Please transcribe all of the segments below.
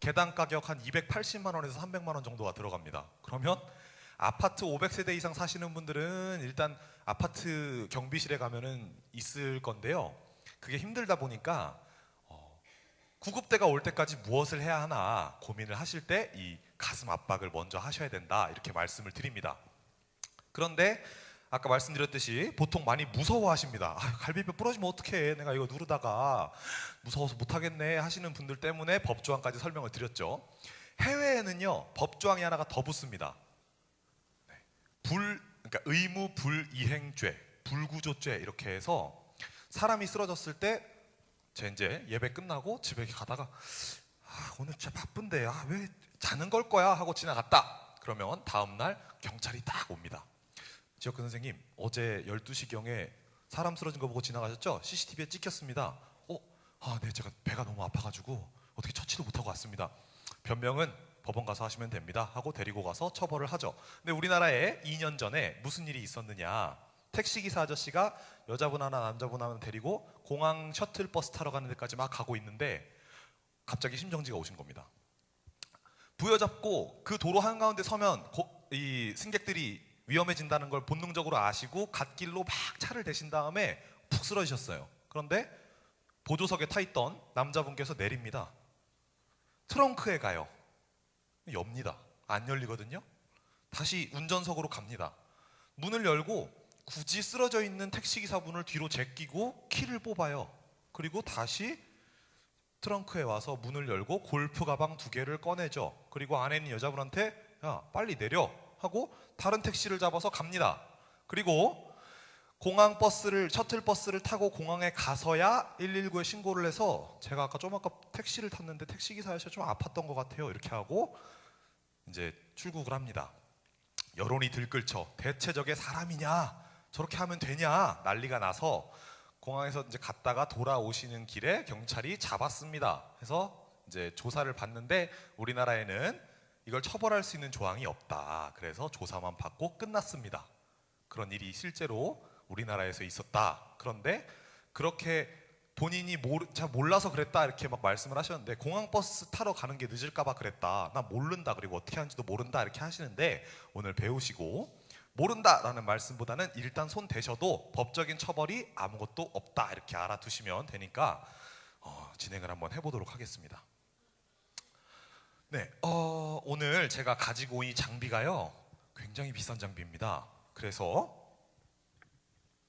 개당 가격 한 280만 원에서 300만 원 정도가 들어갑니다. 그러면 아파트 500세대 이상 사시는 분들은 일단 아파트 경비실에 가면은 있을 건데요. 그게 힘들다 보니까 구급대가 올 때까지 무엇을 해야 하나 고민을 하실 때 이 가슴 압박을 먼저 하셔야 된다, 이렇게 말씀을 드립니다. 그런데 아까 말씀드렸듯이 보통 많이 무서워하십니다. 갈비뼈 부러지면 어떡해, 내가 이거 누르다가 무서워서 못하겠네 하시는 분들 때문에 법조항까지 설명을 드렸죠. 해외에는요 법조항이 하나가 더 붙습니다. 그러니까 의무 불이행죄, 불구조죄, 이렇게 해서 사람이 쓰러졌을 때 제 이제 예배 끝나고 집에 가다가 오늘 진짜 바쁜데 왜 자는 걸 거야 하고 지나갔다. 그러면 다음날 경찰이 딱 옵니다. 지역구 선생님, 어제 12시경에 사람 쓰러진 거 보고 지나가셨죠? CCTV에 찍혔습니다. 네, 제가 배가 너무 아파가지고 어떻게 처치도 못하고 왔습니다. 변명은 법원 가서 하시면 됩니다 하고 데리고 가서 처벌을 하죠. 근데 우리나라에 2년 전에 무슨 일이 있었느냐, 택시기사 아저씨가 여자분 하나 남자분 하나 데리고 공항 셔틀버스 타러 가는 데까지 막 가고 있는데 갑자기 심정지가 오신 겁니다. 부여잡고 그 도로 한가운데 서면 이 승객들이 위험해진다는 걸 본능적으로 아시고 갓길로 막 차를 대신 다음에 푹 쓰러지셨어요. 그런데 보조석에 타있던 남자분께서 내립니다. 트렁크에 가요. 엽니다. 안 열리거든요. 다시 운전석으로 갑니다. 문을 열고 굳이 쓰러져 있는 택시기사분을 뒤로 제끼고 키를 뽑아요. 그리고 다시 트렁크에 와서 문을 열고 골프 가방 2개를 꺼내죠. 그리고 안에 있는 여자분한테 야 빨리 내려 하고 다른 택시를 잡아서 갑니다. 그리고 공항 버스를, 셔틀버스를 타고 공항에 가서야 119에 신고를 해서 제가 아까 좀 택시를 탔는데 택시기사 아저씨가 좀 아팠던 것 같아요 이렇게 하고 이제 출국을 합니다. 여론이 들끓죠. 대체 저게 사람이냐, 저렇게 하면 되냐 난리가 나서 공항에서 이제 갔다가 돌아오시는 길에 경찰이 잡았습니다. 해서 이제 조사를 받는데 우리나라에는 이걸 처벌할 수 있는 조항이 없다. 그래서 조사만 받고 끝났습니다. 그런 일이 실제로 우리나라에서 있었다. 그런데 그렇게 본인이 잘 몰라서 그랬다 이렇게 막 말씀을 하셨는데, 공항버스 타러 가는 게 늦을까봐 그랬다, 나 모른다, 그리고 어떻게 하는지도 모른다 이렇게 하시는데, 오늘 배우시고 모른다라는 말씀보다는 일단 손 대셔도 법적인 처벌이 아무것도 없다 이렇게 알아두시면 되니까 진행을 한번 해보도록 하겠습니다. 네, 오늘 제가 가지고 온 이 장비가요 굉장히 비싼 장비입니다. 그래서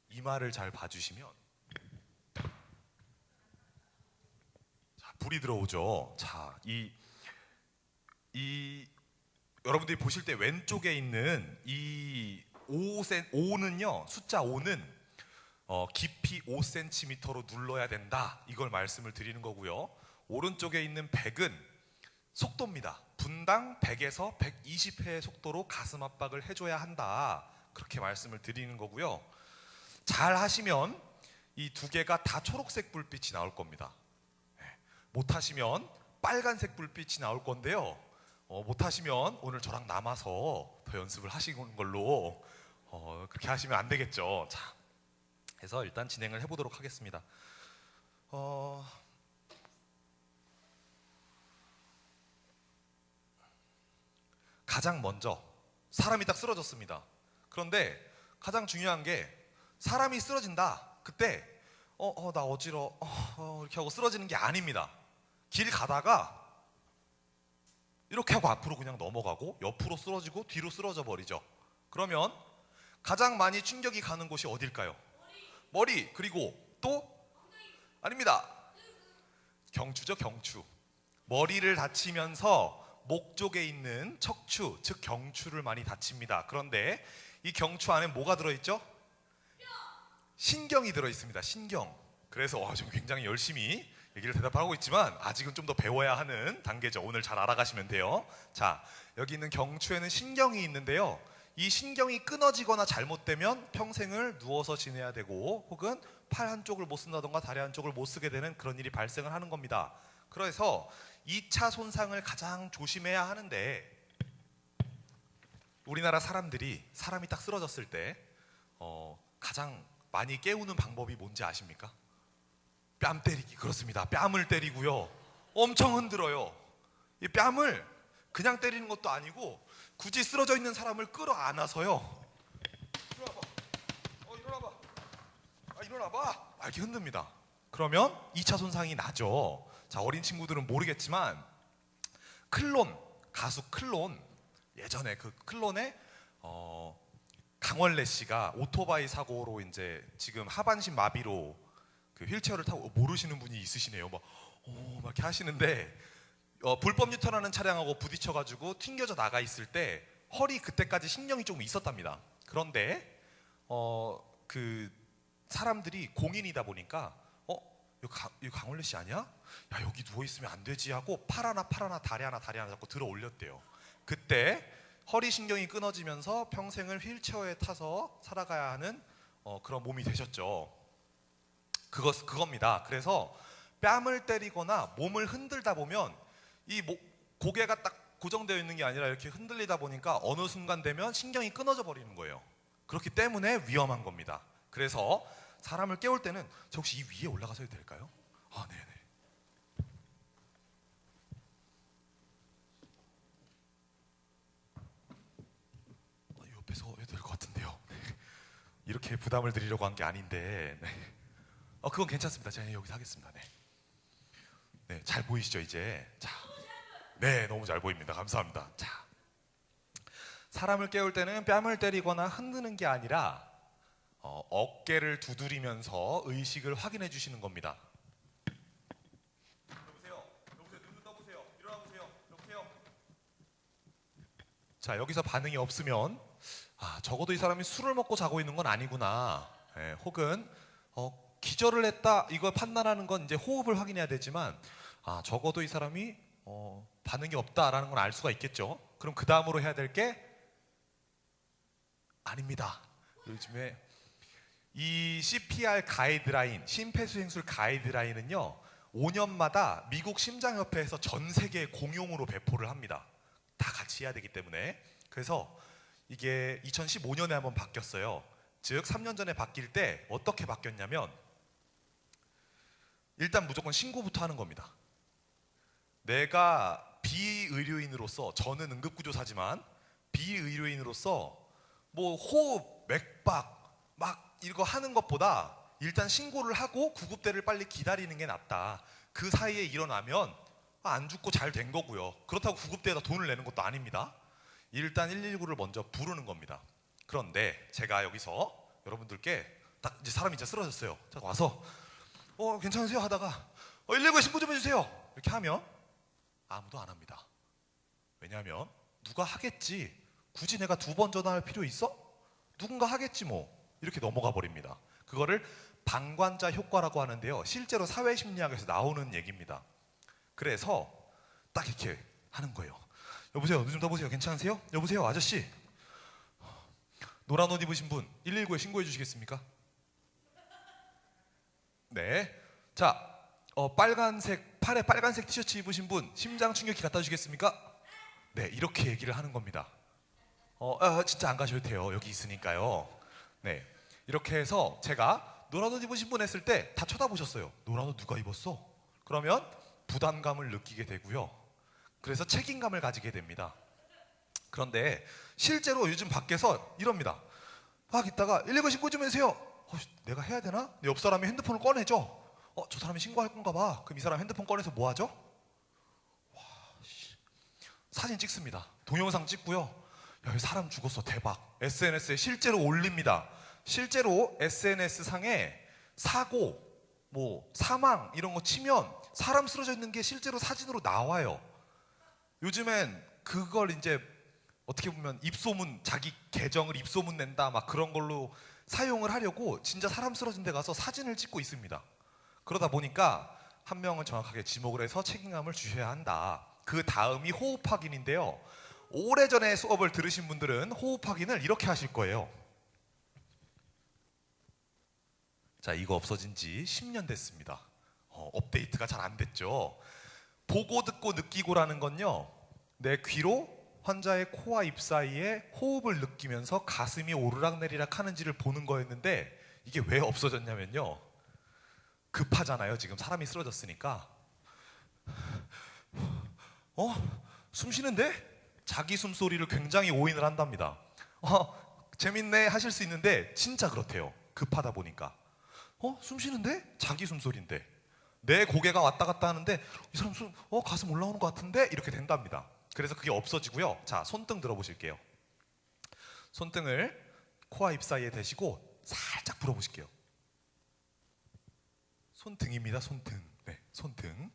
이마를 잘 봐주시면 자, 불이 들어오죠. 자, 여러분들이 보실 때 왼쪽에 있는 이 5는요, 숫자 5는 깊이 5cm로 눌러야 된다, 이걸 말씀을 드리는 거고요. 오른쪽에 있는 100은 속도입니다. 분당 100에서 120회의 속도로 가슴 압박을 해줘야 한다, 그렇게 말씀을 드리는 거고요. 잘 하시면 이 2개가 다 초록색 불빛이 나올 겁니다. 못하시면 빨간색 불빛이 나올 건데요. 못하시면 오늘 저랑 남아서 더 연습을 하시는 걸로 그렇게 하시면 안 되겠죠. 자, 해서 일단 진행을 해보도록 하겠습니다. 가장 먼저 사람이 딱 쓰러졌습니다. 그런데 가장 중요한 게 사람이 쓰러진다, 그때 나 어지러워 이렇게 하고 쓰러지는 게 아닙니다. 길 가다가 이렇게 하고 앞으로 그냥 넘어가고 옆으로 쓰러지고 뒤로 쓰러져 버리죠. 그러면 가장 많이 충격이 가는 곳이 어딜까요? 머리. 그리고 또? 아닙니다. 경추죠, 경추. 머리를 다치면서 목 쪽에 있는 척추, 즉 경추를 많이 다칩니다. 그런데 이 경추 안에 뭐가 들어있죠? 신경이 들어있습니다. 신경. 그래서 지금 굉장히 열심히 얘기를 대답하고 있지만 아직은 좀 더 배워야 하는 단계죠. 오늘 잘 알아가시면 돼요. 자, 여기 있는 경추에는 신경이 있는데요, 이 신경이 끊어지거나 잘못되면 평생을 누워서 지내야 되고 혹은 팔 한쪽을 못 쓴다던가 다리 한쪽을 못 쓰게 되는 그런 일이 발생을 하는 겁니다. 그래서 2차 손상을 가장 조심해야 하는데, 우리나라 사람들이 사람이 딱 쓰러졌을 때 가장 많이 깨우는 방법이 뭔지 아십니까? 뺨 때리기. 그렇습니다. 뺨을 때리고요, 엄청 흔들어요. 이 뺨을 그냥 때리는 것도 아니고 굳이 쓰러져 있는 사람을 끌어안아서요. 일어나봐. 일어나봐. 일어나봐. 이렇게 흔듭니다. 그러면 2차 손상이 나죠. 자, 어린 친구들은 모르겠지만 클론, 가수 클론, 예전에 그 클론의 강원래 씨가 오토바이 사고로 이제 지금 하반신 마비로 그 휠체어를 타고 모르시는 분이 있으시네요. 막 이렇게 하시는데 불법 유턴하는 차량하고 부딪혀가지고 튕겨져 나가 있을 때 허리 그때까지 신경이 조금 있었답니다. 그런데 그 사람들이 공인이다 보니까 이거 강원래 씨 아니야? 야, 여기 누워 있으면 안 되지 하고 팔 하나 다리 하나 자꾸 들어 올렸대요. 그때 허리 신경이 끊어지면서 평생을 휠체어에 타서 살아가야 하는 그런 몸이 되셨죠. 그겁니다. 그래서 뺨을 때리거나 몸을 흔들다 보면 이 고개가 딱 고정되어 있는 게 아니라 이렇게 흔들리다 보니까 어느 순간 되면 신경이 끊어져 버리는 거예요. 그렇기 때문에 위험한 겁니다. 그래서 사람을 깨울 때는 저 혹시 이 위에 올라가서 해도 될까요? 네네. 옆에서 해도 될 것 같은데요. 이렇게 부담을 드리려고 한 게 아닌데. 네. 그건 괜찮습니다. 제가 여기서 하겠습니다. 네. 네, 잘 보이시죠 이제? 자, 네, 너무 잘 보입니다. 감사합니다. 자, 사람을 깨울 때는 뺨을 때리거나 흔드는 게 아니라 어깨를 두드리면서 의식을 확인해 주시는 겁니다. 여보세요, 눈 떠보세요. 일어나 보세요. 여보세요. 자, 여기서 반응이 없으면 적어도 이 사람이 술을 먹고 자고 있는 건 아니구나. 혹은 기절을 했다, 이걸 판단하는 건 이제 호흡을 확인해야 되지만 적어도 이 사람이 반응이 없다라는 건 알 수가 있겠죠. 그럼 그 다음으로 해야 될 게 아닙니다. 요즘에 이 CPR 가이드라인, 심폐소생술 가이드라인은요 5년마다 미국 심장협회에서 전 세계 공용으로 배포를 합니다. 다 같이 해야 되기 때문에. 그래서 이게 2015년에 한번 바뀌었어요. 즉 3년 전에 바뀔 때 어떻게 바뀌었냐면 일단 무조건 신고부터 하는 겁니다. 내가 비의료인으로서, 저는 응급구조사지만 비의료인으로서 뭐 호흡, 맥박 막 이거 하는 것보다 일단 신고를 하고 구급대를 빨리 기다리는 게 낫다. 그 사이에 일어나면 안 죽고 잘 된 거고요. 그렇다고 구급대에다 돈을 내는 것도 아닙니다. 일단 119를 먼저 부르는 겁니다. 그런데 제가 여기서 여러분들께 딱 이제 사람이 이제 쓰러졌어요. 자, 와서 괜찮으세요? 하다가 119에 신고 좀 해주세요. 이렇게 하면 아무도 안 합니다. 왜냐하면 누가 하겠지. 굳이 내가 2번 전화할 필요 있어? 누군가 하겠지 뭐. 이렇게 넘어가 버립니다. 그거를 방관자 효과라고 하는데요. 실제로 사회심리학에서 나오는 얘기입니다. 그래서 딱 이렇게 하는 거예요. 여보세요, 눈 좀 떠보세요. 괜찮으세요? 여보세요, 아저씨. 노란 옷 입으신 분 119에 신고해 주시겠습니까? 네. 자, 빨간색, 팔에 빨간색 티셔츠 입으신 분 심장 충격기 갖다 주시겠습니까? 네, 이렇게 얘기를 하는 겁니다. 진짜 안 가셔도 돼요. 여기 있으니까요. 네, 이렇게 해서 제가 노란 옷 입으신 분 했을 때 다 쳐다보셨어요. 노란 옷 누가 입었어? 그러면 부담감을 느끼게 되고요. 그래서 책임감을 가지게 됩니다. 그런데 실제로 요즘 밖에서 이럽니다. 막 있다가 119 신고 좀 해주세요. 내가 해야 되나? 옆 사람이 핸드폰을 꺼내죠. 저 사람이 신고할 건가 봐. 그럼 이 사람 핸드폰 꺼내서 뭐 하죠? 사진 찍습니다. 동영상 찍고요. 야, 사람 죽었어. 대박. SNS에 실제로 올립니다. 실제로 SNS 상에 사고, 뭐 사망 이런 거 치면 사람 쓰러져 있는 게 실제로 사진으로 나와요. 요즘엔 그걸 이제 어떻게 보면 입소문, 자기 계정을 입소문 낸다 막 그런 걸로 사용을 하려고 진짜 사람 쓰러진 데 가서 사진을 찍고 있습니다. 그러다 보니까 한 명은 정확하게 지목을 해서 책임감을 주셔야 한다. 그 다음이 호흡 확인인데요. 오래전에 수업을 들으신 분들은 호흡 확인을 이렇게 하실 거예요. 자, 이거 없어진 지 10년 됐습니다. 업데이트가 잘 안 됐죠. 보고 듣고 느끼고라는 건요, 내 귀로 환자의 코와 입 사이에 호흡을 느끼면서 가슴이 오르락내리락 하는지를 보는 거였는데 이게 왜 없어졌냐면요, 급하잖아요. 지금 사람이 쓰러졌으니까 어? 숨 쉬는데? 자기 숨소리를 굉장히 오인을 한답니다. 재밌네 하실 수 있는데 진짜 그렇대요. 급하다 보니까. 숨 쉬는데? 자기 숨소리인데. 내 고개가 왔다 갔다 하는데 이 사람 가슴 올라오는 것 같은데? 이렇게 된답니다. 그래서 그게 없어지고요. 자, 손등 들어보실게요. 손등을 코와 입 사이에 대시고 살짝 불어보실게요. 손등입니다. 손등. 네, 손등.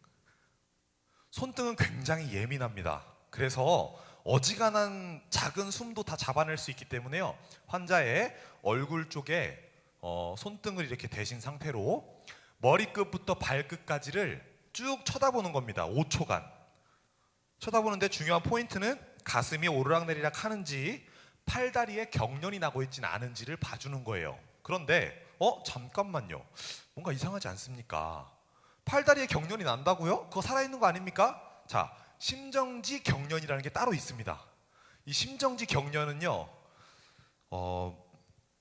손등은 굉장히 예민합니다. 그래서 어지간한 작은 숨도 다 잡아낼 수 있기 때문에요. 환자의 얼굴 쪽에 손등을 이렇게 대신 상태로 머리끝부터 발끝까지를 쭉 쳐다보는 겁니다. 5초간. 쳐다보는데 중요한 포인트는 가슴이 오르락내리락 하는지 팔다리에 경련이 나고 있지는 않은지를 봐주는 거예요. 그런데 잠깐만요. 뭔가 이상하지 않습니까? 팔다리에 경련이 난다고요? 그거 살아있는 거 아닙니까? 자, 심정지 경련이라는 게 따로 있습니다. 이 심정지 경련은요,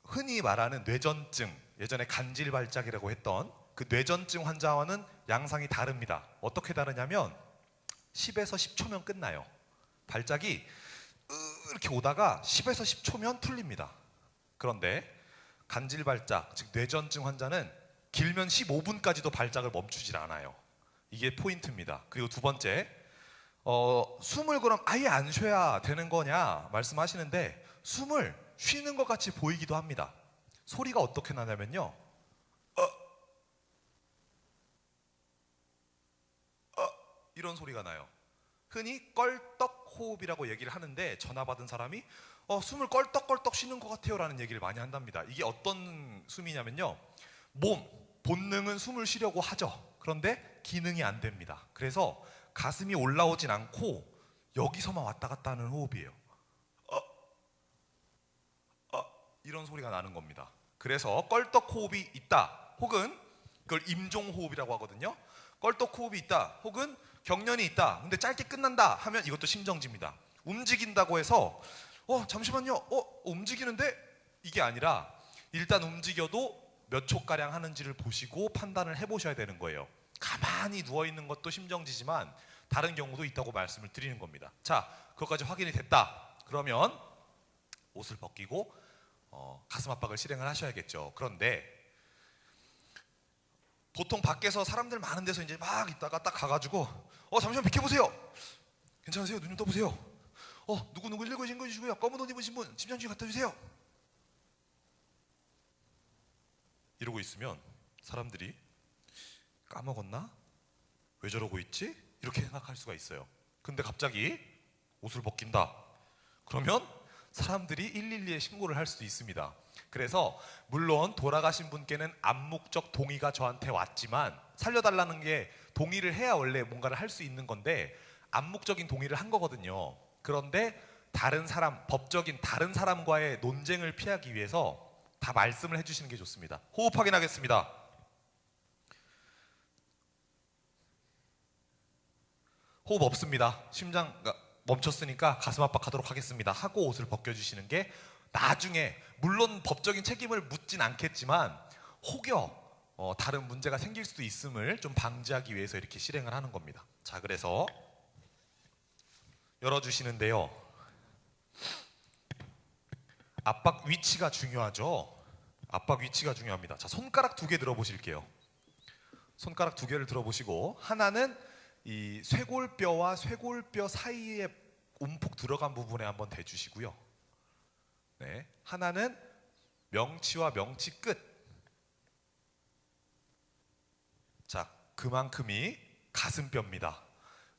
흔히 말하는 뇌전증, 예전에 간질발작이라고 했던 그 뇌전증 환자와는 양상이 다릅니다. 어떻게 다르냐면 10에서 10초면 끝나요. 발작이 이렇게 오다가 10에서 10초면 풀립니다. 그런데 간질발작, 즉 뇌전증 환자는 길면 15분까지도 발작을 멈추질 않아요. 이게 포인트입니다. 그리고 두 번째, 숨을 그럼 아예 안 쉬어야 되는 거냐 말씀하시는데 숨을 쉬는 것 같이 보이기도 합니다. 소리가 어떻게 나냐면요, 이런 소리가 나요. 흔히 껄떡 호흡이라고 얘기를 하는데 전화 받은 사람이 숨을 껄떡껄떡 쉬는 것 같아요 라는 얘기를 많이 한답니다. 이게 어떤 숨이냐면요, 본능은 숨을 쉬려고 하죠. 그런데 기능이 안 됩니다. 그래서 가슴이 올라오진 않고 여기서만 왔다 갔다 하는 호흡이에요. 이런 소리가 나는 겁니다. 그래서 껄떡 호흡이 있다, 혹은 그걸 임종 호흡이라고 하거든요. 껄떡 호흡이 있다, 혹은 경련이 있다, 근데 짧게 끝난다 하면 이것도 심정지입니다. 움직인다고 해서 잠시만요, 움직이는데, 이게 아니라 일단 움직여도 몇 초가량 하는지를 보시고 판단을 해보셔야 되는 거예요. 가만히 누워있는 것도 심정지지만 다른 경우도 있다고 말씀을 드리는 겁니다. 자, 그것까지 확인이 됐다. 그러면 옷을 벗기고 가슴 압박을 실행을 하셔야겠죠. 그런데 보통 밖에서 사람들 많은 데서 이제 막 있다가 딱 가가지고 잠시만 비켜보세요. 괜찮으세요? 눈 좀 떠보세요. 누구 119 신고해 주시고요. 검은 옷 입으신 분 심장주의 갖다 주세요. 이러고 있으면 사람들이 까먹었나? 왜 저러고 있지? 이렇게 생각할 수가 있어요. 근데 갑자기 옷을 벗긴다. 그러면 사람들이 112에 신고를 할 수도 있습니다. 그래서 물론 돌아가신 분께는 암묵적 동의가 저한테 왔지만 살려달라는 게 동의를 해야 원래 뭔가를 할 수 있는 건데 암묵적인 동의를 한 거거든요. 그런데 다른 사람, 법적인 다른 사람과의 논쟁을 피하기 위해서 다 말씀을 해주시는 게 좋습니다. 호흡 확인하겠습니다. 호흡 없습니다. 심장 멈췄으니까 가슴 압박하도록 하겠습니다 하고 옷을 벗겨주시는 게 나중에 물론 법적인 책임을 묻진 않겠지만 혹여 다른 문제가 생길 수도 있음을 좀 방지하기 위해서 이렇게 실행을 하는 겁니다. 자, 그래서 열어주시는데요, 압박 위치가 중요하죠. 압박 위치가 중요합니다. 자, 손가락 2개 들어보실게요. 손가락 2개를 들어보시고 하나는 이 쇄골뼈와 쇄골뼈 사이에 움푹 들어간 부분에 한번 대주시고요. 네, 하나는 명치와 명치 끝. 자, 그만큼이 가슴뼈입니다.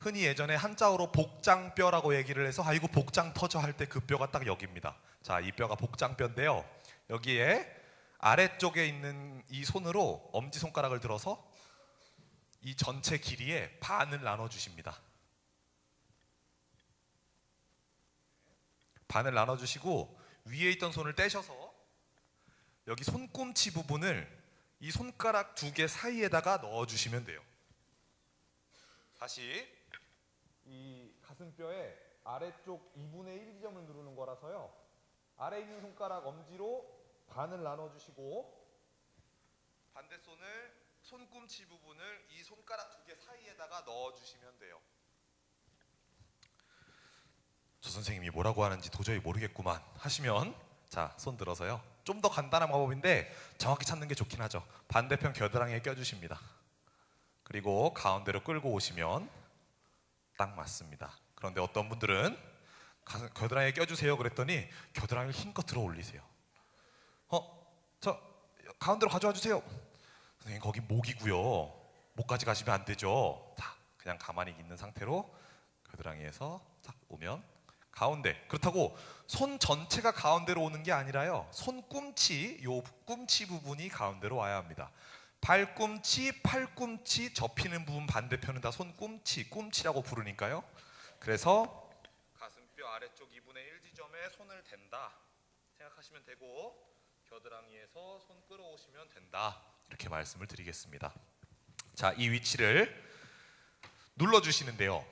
흔히 예전에 한자어로 복장뼈라고 얘기를 해서 아이고 복장 터져 할 때 그 뼈가 딱 여기입니다. 자, 이 뼈가 복장뼈인데요, 여기에 아래쪽에 있는 이 손으로 엄지손가락을 들어서 이 전체 길이의 반을 나눠주십니다. 반을 나눠주시고 위에 있던 손을 떼셔서 여기 손꿈치 부분을 이 손가락 2개 사이에다가 넣어주시면 돼요. 다시 이 가슴뼈의 아래쪽 2분의 1 지점을 누르는 거라서요, 아래 있는 손가락 엄지로 반을 나눠주시고 반대손을 손꿈치 부분을 이 손가락 2개 사이에다가 넣어주시면 돼요. 저 선생님이 뭐라고 하는지 도저히 모르겠구만 하시면 자, 손 들어서요. 좀 더 간단한 방법인데 정확히 찾는 게 좋긴 하죠. 반대편 겨드랑이에 껴주십니다. 그리고 가운데로 끌고 오시면 딱 맞습니다. 그런데 어떤 분들은 겨드랑이에 껴주세요 그랬더니 겨드랑이를 힘껏 들어 올리세요. 저 가운데로 가져와 주세요. 선생님 거기 목이고요. 목까지 가시면 안 되죠. 자, 그냥 가만히 있는 상태로 겨드랑이에서 딱 오면 가운데. 그렇다고 손 전체가 가운데로 오는 게 아니라요. 손꿈치, 요 꿈치 부분이 가운데로 와야 합니다. 발꿈치, 팔꿈치 접히는 부분 반대편은 다 손꿈치, 꿈치라고 부르니까요. 그래서 가슴뼈 아래쪽 2분의 1 지점에 손을 댄다 생각하시면 되고 겨드랑이에서 손 끌어오시면 된다. 이렇게 말씀을 드리겠습니다. 자, 이 위치를 눌러주시는데요.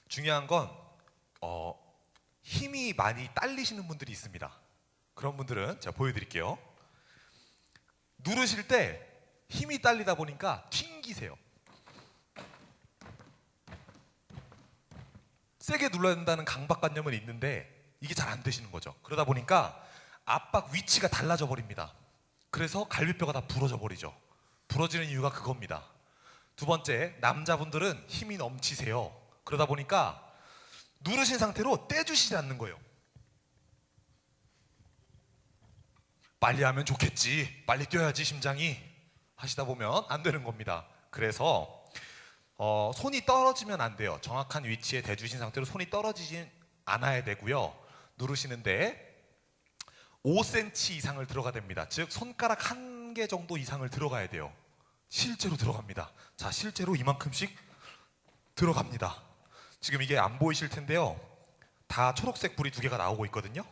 중요한 건 힘이 많이 딸리시는 분들이 있습니다. 그런 분들은 제가 보여드릴게요. 누르실 때 힘이 딸리다 보니까 튕기세요. 세게 눌러야 된다는 강박관념은 있는데 이게 잘 안 되시는 거죠. 그러다 보니까 압박 위치가 달라져 버립니다. 그래서 갈비뼈가 다 부러져 버리죠. 부러지는 이유가 그겁니다. 두 번째, 남자분들은 힘이 넘치세요. 그러다 보니까 누르신 상태로 떼주시지 않는 거예요. 빨리 하면 좋겠지, 빨리 뛰어야지 심장이 하시다 보면 안 되는 겁니다. 그래서 손이 떨어지면 안 돼요. 정확한 위치에 대주신 상태로 손이 떨어지진 않아야 되고요. 누르시는데 5cm 이상을 들어가야 됩니다. 즉 손가락 1개 정도 이상을 들어가야 돼요. 실제로 들어갑니다. 자, 실제로 이만큼씩 들어갑니다. 지금 이게 안 보이실 텐데요. 다 초록색 불이 2개가 나오고 있거든요.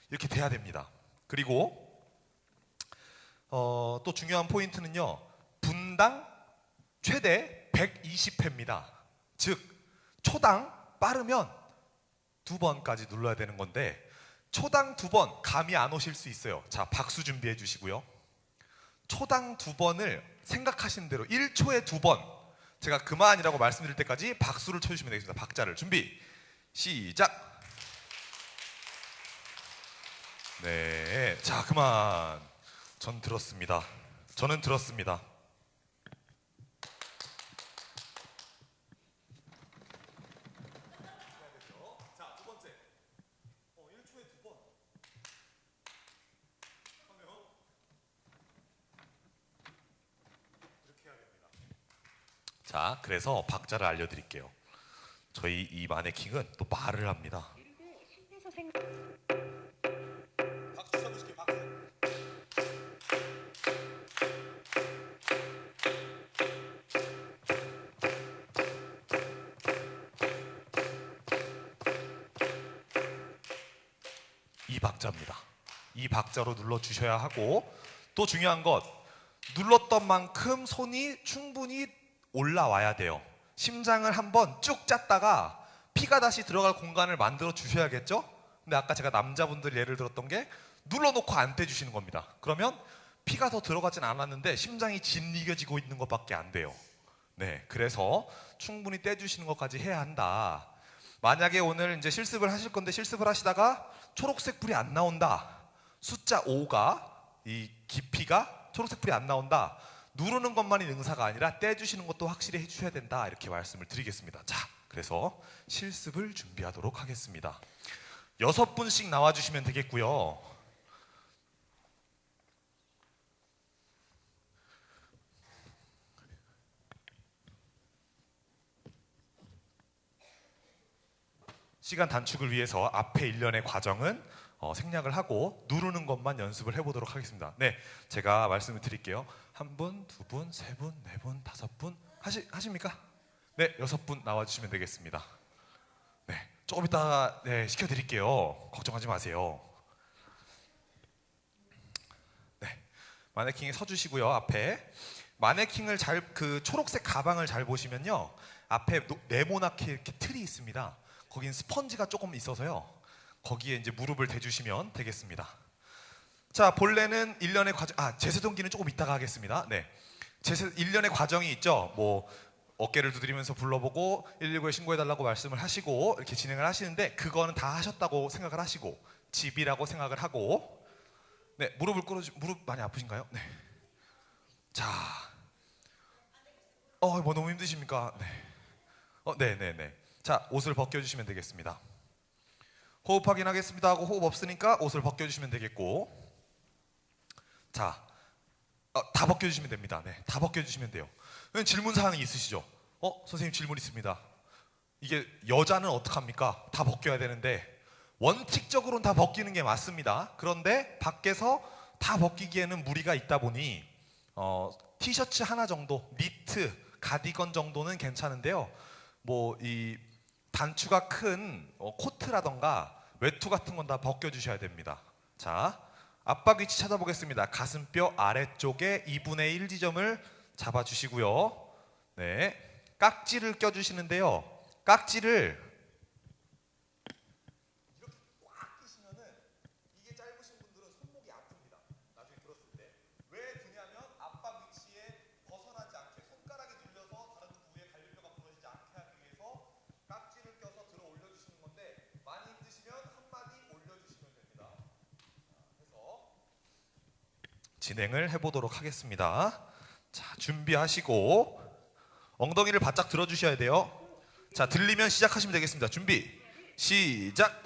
이렇게 돼야 됩니다. 그리고 또 중요한 포인트는요. 분당 최대 120회입니다. 즉 초당 빠르면 2번까지 눌러야 되는 건데 초당 2번 감이 안 오실 수 있어요. 자, 박수 준비해 주시고요. 초당 2번을 생각하시는 대로 1초에 2번 제가 그만이라고 말씀드릴 때까지 박수를 쳐주시면 되겠습니다. 박자를 준비 시작. 네, 자 그만. 전 들었습니다. 저는 들었습니다. 자, 두 번째. 1초에 2번 하면 이렇게 해야 됩니다. 자, 그래서 박자를 알려드릴게요. 저희 이 마네킹은 또 말을 합니다. 박수 쳐주시기 박수. 이 박자입니다. 이 박자로 눌러주셔야 하고 또 중요한 것 눌렀던 만큼 손이 충분히 올라와야 돼요. 심장을 한번 쭉 짰다가 피가 다시 들어갈 공간을 만들어 주셔야겠죠? 근데 아까 제가 남자분들 예를 들었던 게 눌러놓고 안 떼주시는 겁니다. 그러면 피가 더 들어가진 않았는데 심장이 짓이겨지고 있는 것밖에 안 돼요. 네, 그래서 충분히 떼주시는 것까지 해야 한다. 만약에 오늘 이제 실습을 하실 건데 실습을 하시다가 초록색 불이 안 나온다. 숫자 5가 이 깊이가 초록색 불이 안 나온다. 누르는 것만이 능사가 아니라 떼주시는 것도 확실히 해주셔야 된다. 이렇게 말씀을 드리겠습니다. 자, 그래서 실습을 준비하도록 하겠습니다. 6분씩 나와주시면 되겠고요. 시간 단축을 위해서 앞에 일련의 과정은 생략을 하고 누르는 것만 연습을 해보도록 하겠습니다. 네, 제가 말씀을 드릴게요. 1분, 2분, 3분, 4분, 5분 하십니까? 네, 6분 나와주시면 되겠습니다. 네, 조금 이따 네, 시켜드릴게요. 걱정하지 마세요. 네, 마네킹에 서주시고요. 앞에 마네킹을 그 초록색 가방을 잘 보시면요, 앞에 네모나게 이렇게 틀이 있습니다. 거긴 스펀지가 조금 있어서요. 거기에 이제 무릎을 대주시면 되겠습니다. 자, 본래는 일련의 과정, 제세동기는 조금 이따가 하겠습니다. 네, 일련의 과정이 있죠. 뭐 어깨를 두드리면서 불러보고 119에 신고해달라고 말씀을 하시고 이렇게 진행을 하시는데 그거는 다 하셨다고 생각을 하시고 집이라고 생각을 하고 네 무릎을 꿇어주 무릎 많이 아프신가요? 네. 자, 뭐 너무 힘드십니까? 네. 네네네. 자 옷을 벗겨주시면 되겠습니다. 호흡 확인하겠습니다 하고 호흡 없으니까 옷을 벗겨주시면 되겠고 자 다 벗겨주시면 됩니다. 네, 다 벗겨주시면 돼요. 질문 사항이 있으시죠? 선생님 질문 있습니다. 이게 여자는 어떡합니까? 다 벗겨야 되는데 원칙적으로는 다 벗기는 게 맞습니다. 그런데 밖에서 다 벗기기에는 무리가 있다 보니 티셔츠 하나 정도, 니트, 가디건 정도는 괜찮은데요. 뭐 이 단추가 큰 코트라던가 외투 같은 건 다 벗겨주셔야 됩니다. 자, 압박 위치 찾아보겠습니다. 가슴뼈 아래쪽에 2분의 1 지점을 잡아주시고요. 네, 깍지를 껴주시는데요. 깍지를 이렇게 꽉 끼시면은 이게 짧으신 분들은 손목이 아픕니다. 나중에 들었을 때. 왜 드냐면 압박 위치에 벗어나지 않게 손가락이 눌려서 다른 부위에 갈비뼈가 부러지지 않게 하기 위해서 깍지를 껴서 들어 올려주시는 건데 많이 힘드시면 한 마디 올려주시면 됩니다. 해서 진행을 해보도록 하겠습니다. 자, 준비하시고 엉덩이를 바짝 들어주셔야 돼요. 자, 들리면 시작하시면 되겠습니다. 준비, 시작!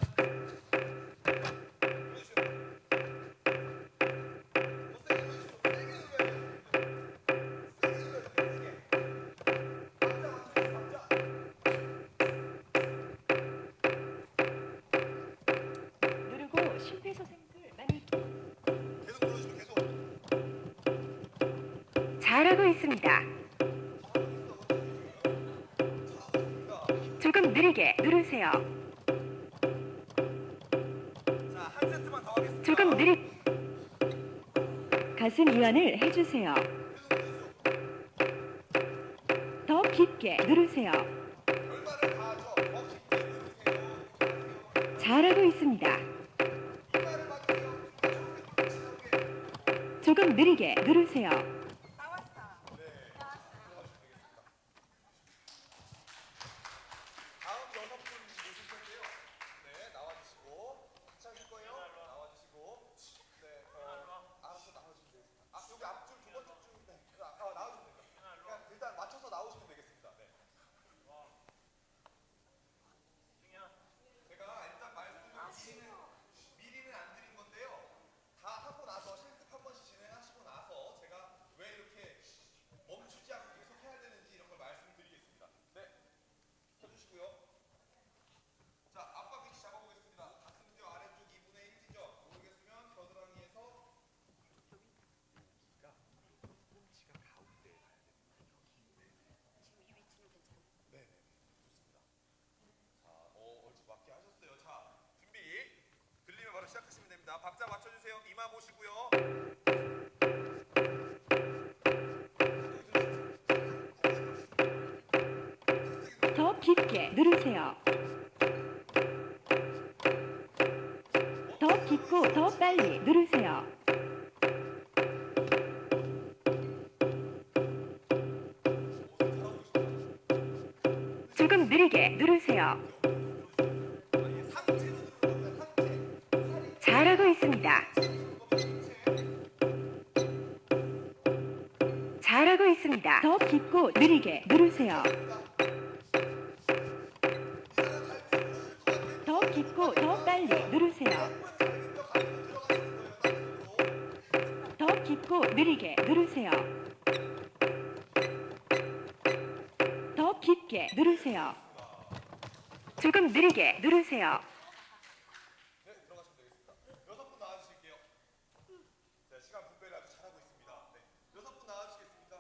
누르고 심폐소생술 많이 계속 눌러주시면 계속. 잘하고 있습니다. 조금 느리게 누르세요. 자, 한 세트만 더 하겠습니다. 조금 느리 가슴 이완을 해주세요. 더 깊게 누르세요. 결과를 다 하죠. 더 깊게 누르세요. 잘하고 있습니다. 이마를 맞으세요. 조금 느리게 누르세요. 다음 6분 모실 텐데요. 네, 나와주시고 시작일 거예요. 나와주시고 네, 알아서 나와주시면 되겠습니다. 여기 앞줄 두 번째 줄 나와주시면 됩니다. 그냥 일단 맞춰서 나오시면 되겠습니다. 네. 제가 일단 말씀을 미리는 안 드린 건데요. 다 하고 나서 실습 한 번씩 진행하시고 나서 제가 왜 이렇게 멈추지 않고 계속 해야 되는지 이런 걸 말씀드리겠습니다. 네, 펴주시고요. 자, 압박 위치 잡아보겠습니다. 가슴뼈 아래쪽 2분의 1 지점. 모르겠으면 겨드랑이에서 여기가꿈치가 가운데에 가야 됩니다. 여기. 네, 좋습니다. 자, 얼추 맞게 하셨어요. 자, 준비. 들리면 바로 시작하시면 됩니다. 박자 맞춰주세요. 이마 보시고요. 더 깊게 누르세요. 더 깊고 더 빨리 누르세요. 조금 느리게 누르세요. 잘하고 있습니다. 잘하고 있습니다. 더 깊고 느리게 누르세요. 더 깊고 더 빨리 누르세요. 더 깊고 느리게 누르세요. 더 깊게 누르세요. 조금 느리게 누르세요. 네, 들어가시면 되겠습니다. 6분 나와주실게요. 네, 시간 분배를 아주 잘하고 있습니다. 네, 6분 나와주시겠습니까?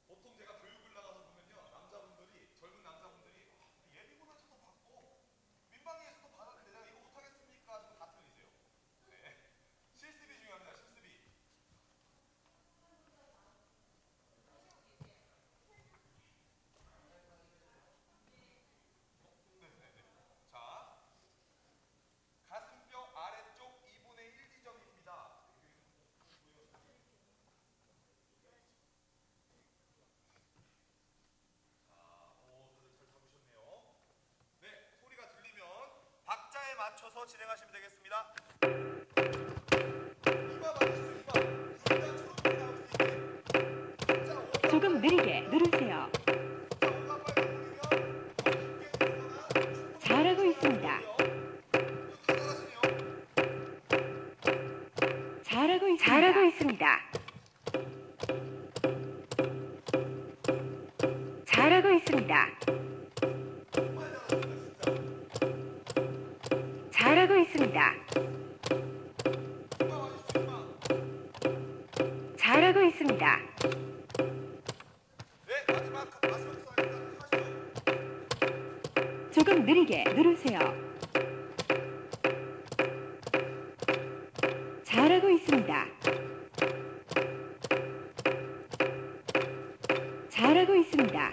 보통 제가 교육을 나가서 보면요, 젊은 남자분들이 예비군에서도 받고 민방위에서도 받았는데 맞춰서 진행하시면 되겠습니다. 이마 맞추세요. 이마. 숫자 초록색이 나올 수 있게. 숫자 5가 조금 느리게 누르세요. 빨리 보이면 더 깊게 누르거나 잘하고 있습니다. 잘하시네요. 잘하고 있습니다. 잘하고 있습니다. 잘하고 있습니다. 잘하고 있습니다. 네, 마지막 마지막 하시죠. 조금 느리게 누르세요. 잘하고 있습니다. 잘하고 있습니다.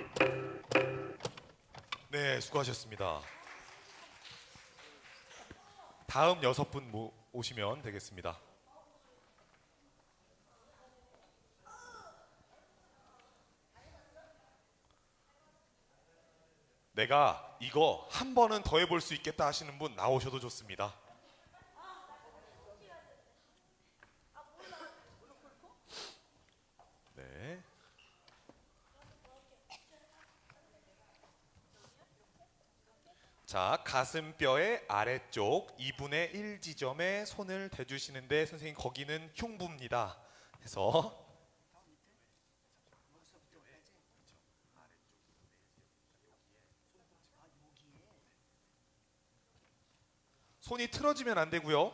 네, 수고하셨습니다. 다음 6분 오시면 되겠습니다. 내가 이거 한 번은 더 해볼 수 있겠다 하시는 분 나오셔도 좋습니다. 네. 자, 가슴뼈의 아래쪽 2분의 1 지점에 손을 대주시는데 선생님 거기는 흉부입니다. 해서 손이 틀어지면 안 되고요.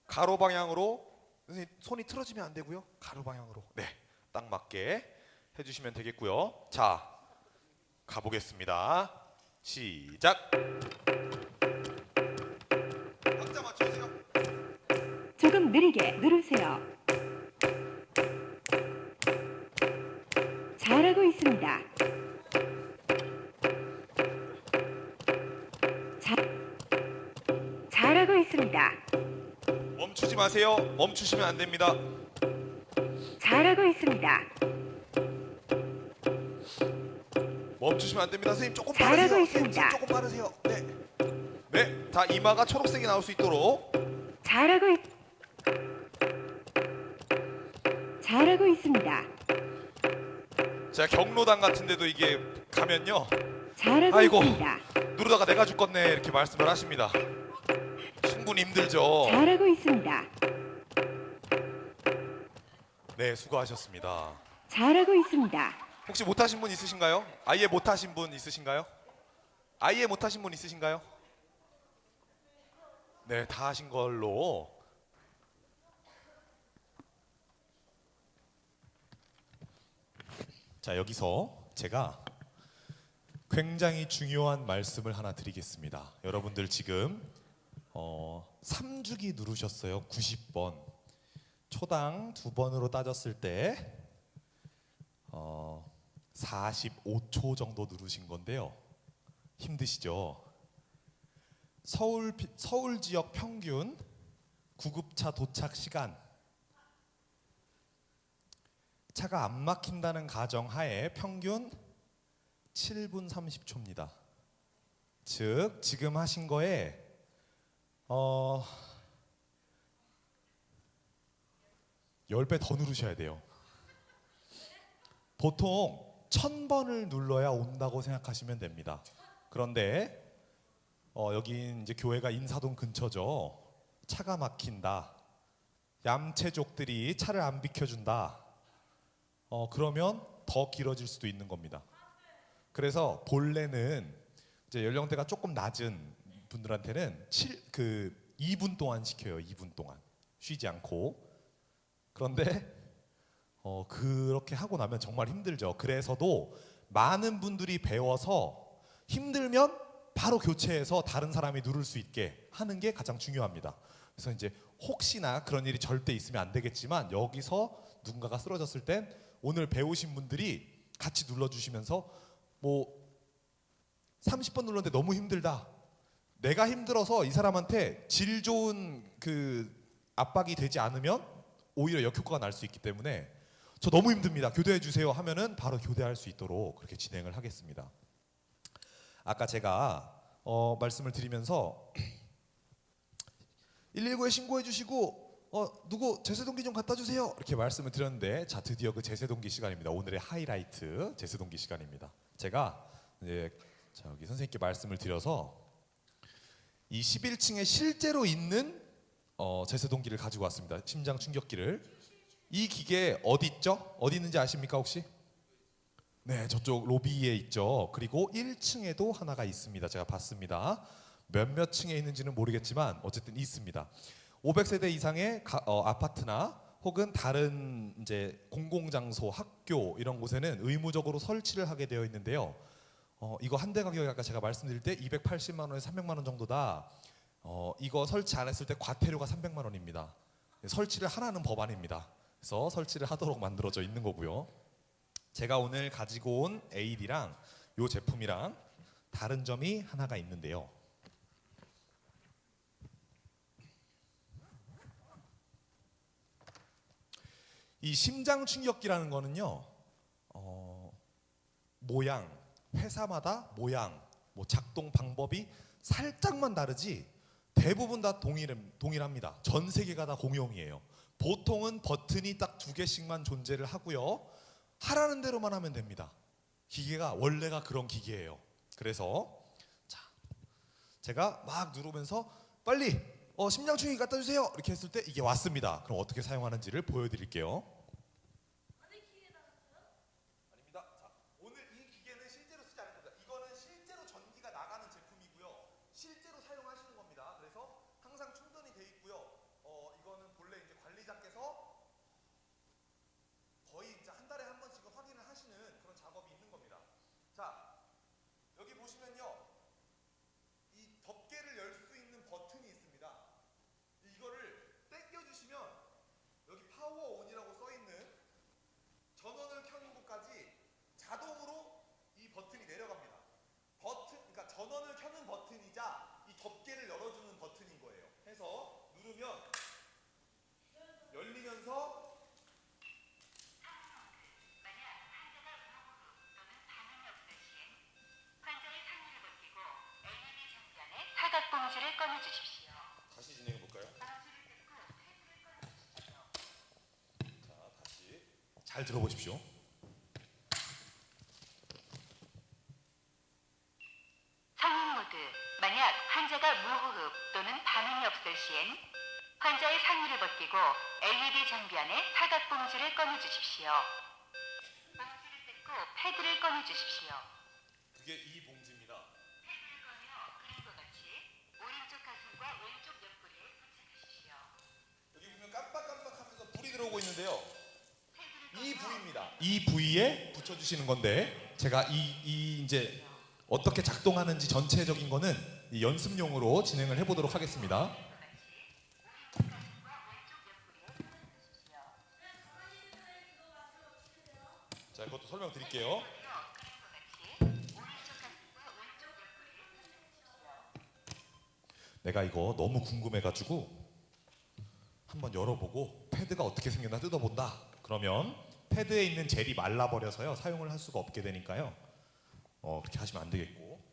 가로 방향으로 선생님 손이 틀어지면 안 되고요. 가로 방향으로. 네, 딱 맞게 해주시면 되겠고요. 자, 가보겠습니다. 시작. 박자 맞춰주세요. 조금 느리게 누르세요. 잘하고 있습니다. 잘하고 있습니다. 멈추지 마세요. 멈추시면 안 됩니다. 잘하고 있습니다. 멈추시면 안 됩니다. 선생님 조금 잘하고 빠르세요. 있습니다. 선생님 조금 빠르세요. 네. 네, 다 이마가 초록색이 나올 수 있도록. 잘하고 있습니다. 제가 경로당 같은 데도 이게 가면요. 잘하고 아이고. 있습니다. 누르다가 내가 죽겠네 이렇게 말씀을 하십니다. 충분히 힘들죠. 잘하고 있습니다. 네, 수고하셨습니다. 잘하고 있습니다. 혹시 못하신 분 있으신가요? 아예 못하신 분 있으신가요? 아예 못하신 분 있으신가요? 네, 다 하신 걸로. 자, 여기서 제가 굉장히 중요한 말씀을 하나 드리겠습니다. 여러분들 지금 3주기 누르셨어요. 90번. 초당 2번으로 따졌을 때 45초 정도 누르신 건데요. 힘드시죠? 서울 지역 평균 구급차 도착 시간, 차가 안 막힌다는 가정하에 평균 7분 30초입니다. 즉 지금 하신 거에 10배 더 누르셔야 돼요. 보통 1000번을 눌러야 온다고 생각하시면 됩니다. 그런데 여긴 이제 교회가 인사동 근처죠. 차가 막힌다. 얌체족들이 차를 안 비켜준다. 그러면 더 길어질 수도 있는 겁니다. 그래서 본래는 이제 연령대가 조금 낮은 분들한테는 2분 동안 시켜요. 2분 동안 쉬지 않고. 그런데 그렇게 하고 나면 정말 힘들죠. 그래서도 많은 분들이 배워서 힘들면 바로 교체해서 다른 사람이 누를 수 있게 하는 게 가장 중요합니다. 그래서 이제 혹시나 그런 일이 절대 있으면 안 되겠지만 여기서 누군가가 쓰러졌을 땐 오늘 배우신 분들이 같이 눌러주시면서 뭐 30번 눌렀는데 너무 힘들다. 내가 힘들어서 이 사람한테 질 좋은 그 압박이 되지 않으면 오히려 역효과가 날 수 있기 때문에 저 너무 힘듭니다. 교대해 주세요 하면은 바로 교대할 수 있도록 그렇게 진행을 하겠습니다. 아까 제가 말씀을 드리면서 119에 신고해 주시고 누구 제세동기 좀 갖다 주세요. 이렇게 말씀을 드렸는데 자 드디어 그 제세동기 시간입니다. 오늘의 하이라이트 제세동기 시간입니다. 제가 이제 저기 선생님께 말씀을 드려서 이 11층에 실제로 있는 제세동기를 가지고 왔습니다. 심장 충격기를. 이 기계 어디 있죠? 어디 있는지 아십니까 혹시? 네, 저쪽 로비에 있죠. 그리고 1층에도 하나가 있습니다. 제가 봤습니다. 몇몇 층에 있는지는 모르겠지만 어쨌든 있습니다. 500세대 이상의 아파트나 혹은 다른 이제 공공장소, 학교 이런 곳에는 의무적으로 설치를 하게 되어 있는데요. 이거 한 대 가격이 아까 제가 말씀드릴 때 280만 원에서 300만 원 정도다. 이거 설치 안 했을 때 과태료가 300만 원입니다. 설치를 하라는 법안입니다. 그래서 설치를 하도록 만들어져 있는 거고요. 제가 오늘 가지고 온 AED랑 이 제품이랑 다른 점이 하나가 있는데요. 이 심장 충격기라는 거는요, 모양, 회사마다 모양, 뭐 작동 방법이 살짝만 다르지 대부분 다 동일합니다. 전 세계가 다 공용이에요. 보통은 버튼이 딱 2개씩만 존재를 하고요. 하라는 대로만 하면 됩니다. 기계가 원래가 그런 기계예요. 그래서 자, 제가 막 누르면서 빨리 심장 충격기 갖다 주세요. 이렇게 했을 때 이게 왔습니다. 그럼 어떻게 사용하는지를 보여드릴게요. 아닙니다. 자, 오늘 이 기계는 실제로 쓰지 않을 겁니다. 이거는 실제로 전기가 나가는 제품이고요. 실제로 사용하시는 겁니다. 그래서 항상 충전이 돼 있고요. 이거는 본래 이제 관리자께서 거의 이제 한 달에 한 번씩은 확인을 하시는 그런 작업이 있는 겁니다. 자, 여기 보시면요, 이 덮개를 열 수 있는 버튼이 있습니다. 이거를 당겨주시면 여기 파워 온이라고 써 있는 전원을 켜는 곳까지 자동으로 이 버튼이 내려갑니다. 그러니까 전원을 켜는 버튼이자 이 덮개를 열어주는 버튼인 거예요. 해서 누르면 열리면서 사각봉지를 꺼내주십시오. 다시 진행해 볼까요? 자, 다시 잘 들어보십시오. 성인 모드. 만약 환자가 무호흡 또는 반응이 없을 시엔 환자의 상의를 벗기고 LED 장비안에 사각봉지를 꺼내주십시오. 봉지를 뜯고 패드를 꺼내주십시오. 그게 이 봉지입니다. 패드를 꺼내어 그림과 같이 오른쪽 가슴과 왼쪽 옆구리에 부착하십시오. 여기 보면 깜빡깜빡하면서 불이 들어오고 있는데요. 이 부위입니다. 이 부위에 붙여주시는 건데 제가 이 이제 어떻게 작동하는지 전체적인 거는 이 연습용으로 진행을 해보도록 하겠습니다. 자, 이것도 설명드릴게요. 내가 이거 너무 궁금해가지고 한번 열어보고 패드가 어떻게 생겼나 뜯어본다. 그러면 패드에 있는 젤이 말라버려서요 사용을 할 수가 없게 되니까요. 그렇게 하시면 안 되겠고.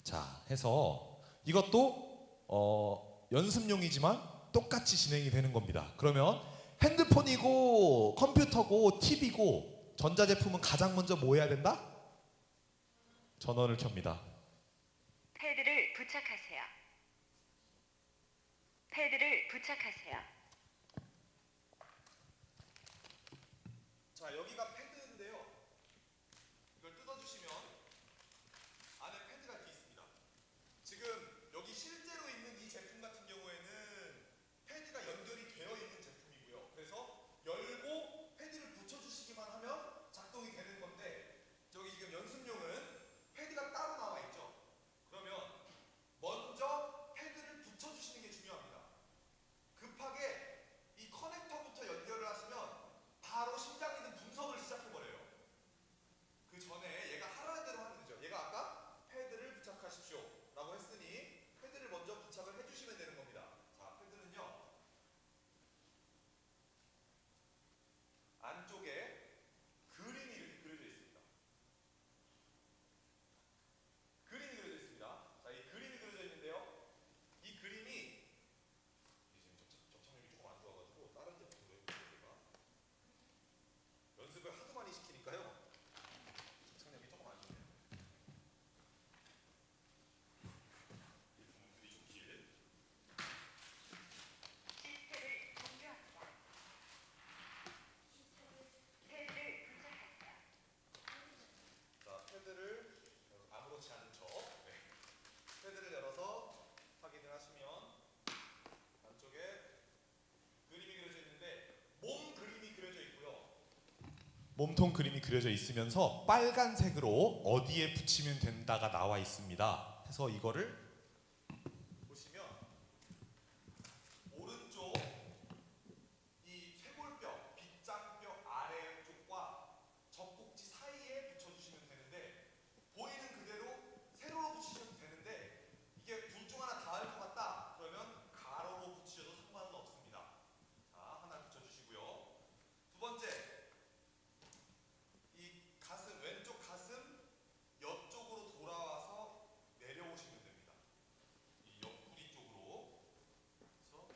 자, 해서 이것도 연습용이지만 똑같이 진행이 되는 겁니다. 그러면 핸드폰이고 컴퓨터고 TV고 전자제품은 가장 먼저 뭐 해야 된다? 전원을 켭니다. 패드를 부착하세요. 패드를 부착하세요. 자, 여기가 패드인데요. 이걸 뜯어주시면 안에 패드가 이렇게 있습니다. 지금 여기 실제로 있는 이 제품 같은 경우에는 패드가 연결이 되어 있는 제품이고요. 그래서 열고 패드를 붙여주시기만 하면 작동이 되는 건데 저기 지금 연습용은 패드가 따로 나와 있죠. 그러면 먼저 패드를 붙여주시는 게 중요합니다. 급하게 몸통 그림이 그려져 있으면서 빨간색으로 어디에 붙이면 된다가 나와 있습니다. 그래서 이거를 보시면 오른쪽 이 쇄골뼈, 빗장뼈 아래쪽과 젖꼭지 사이에 붙여주시면 되는데 보이는 그대로 세로로 붙이셔도 되는데 이게 둘 중 하나 닿을 것 같다 그러면 가로로 붙이셔도 상관은 없습니다. 자, 하나 붙여주시고요. 두 번째, 이 가슴, 왼쪽 가슴 옆쪽으로 돌아와서 내려오시면 됩니다. 이 옆구리 쪽으로. 그래서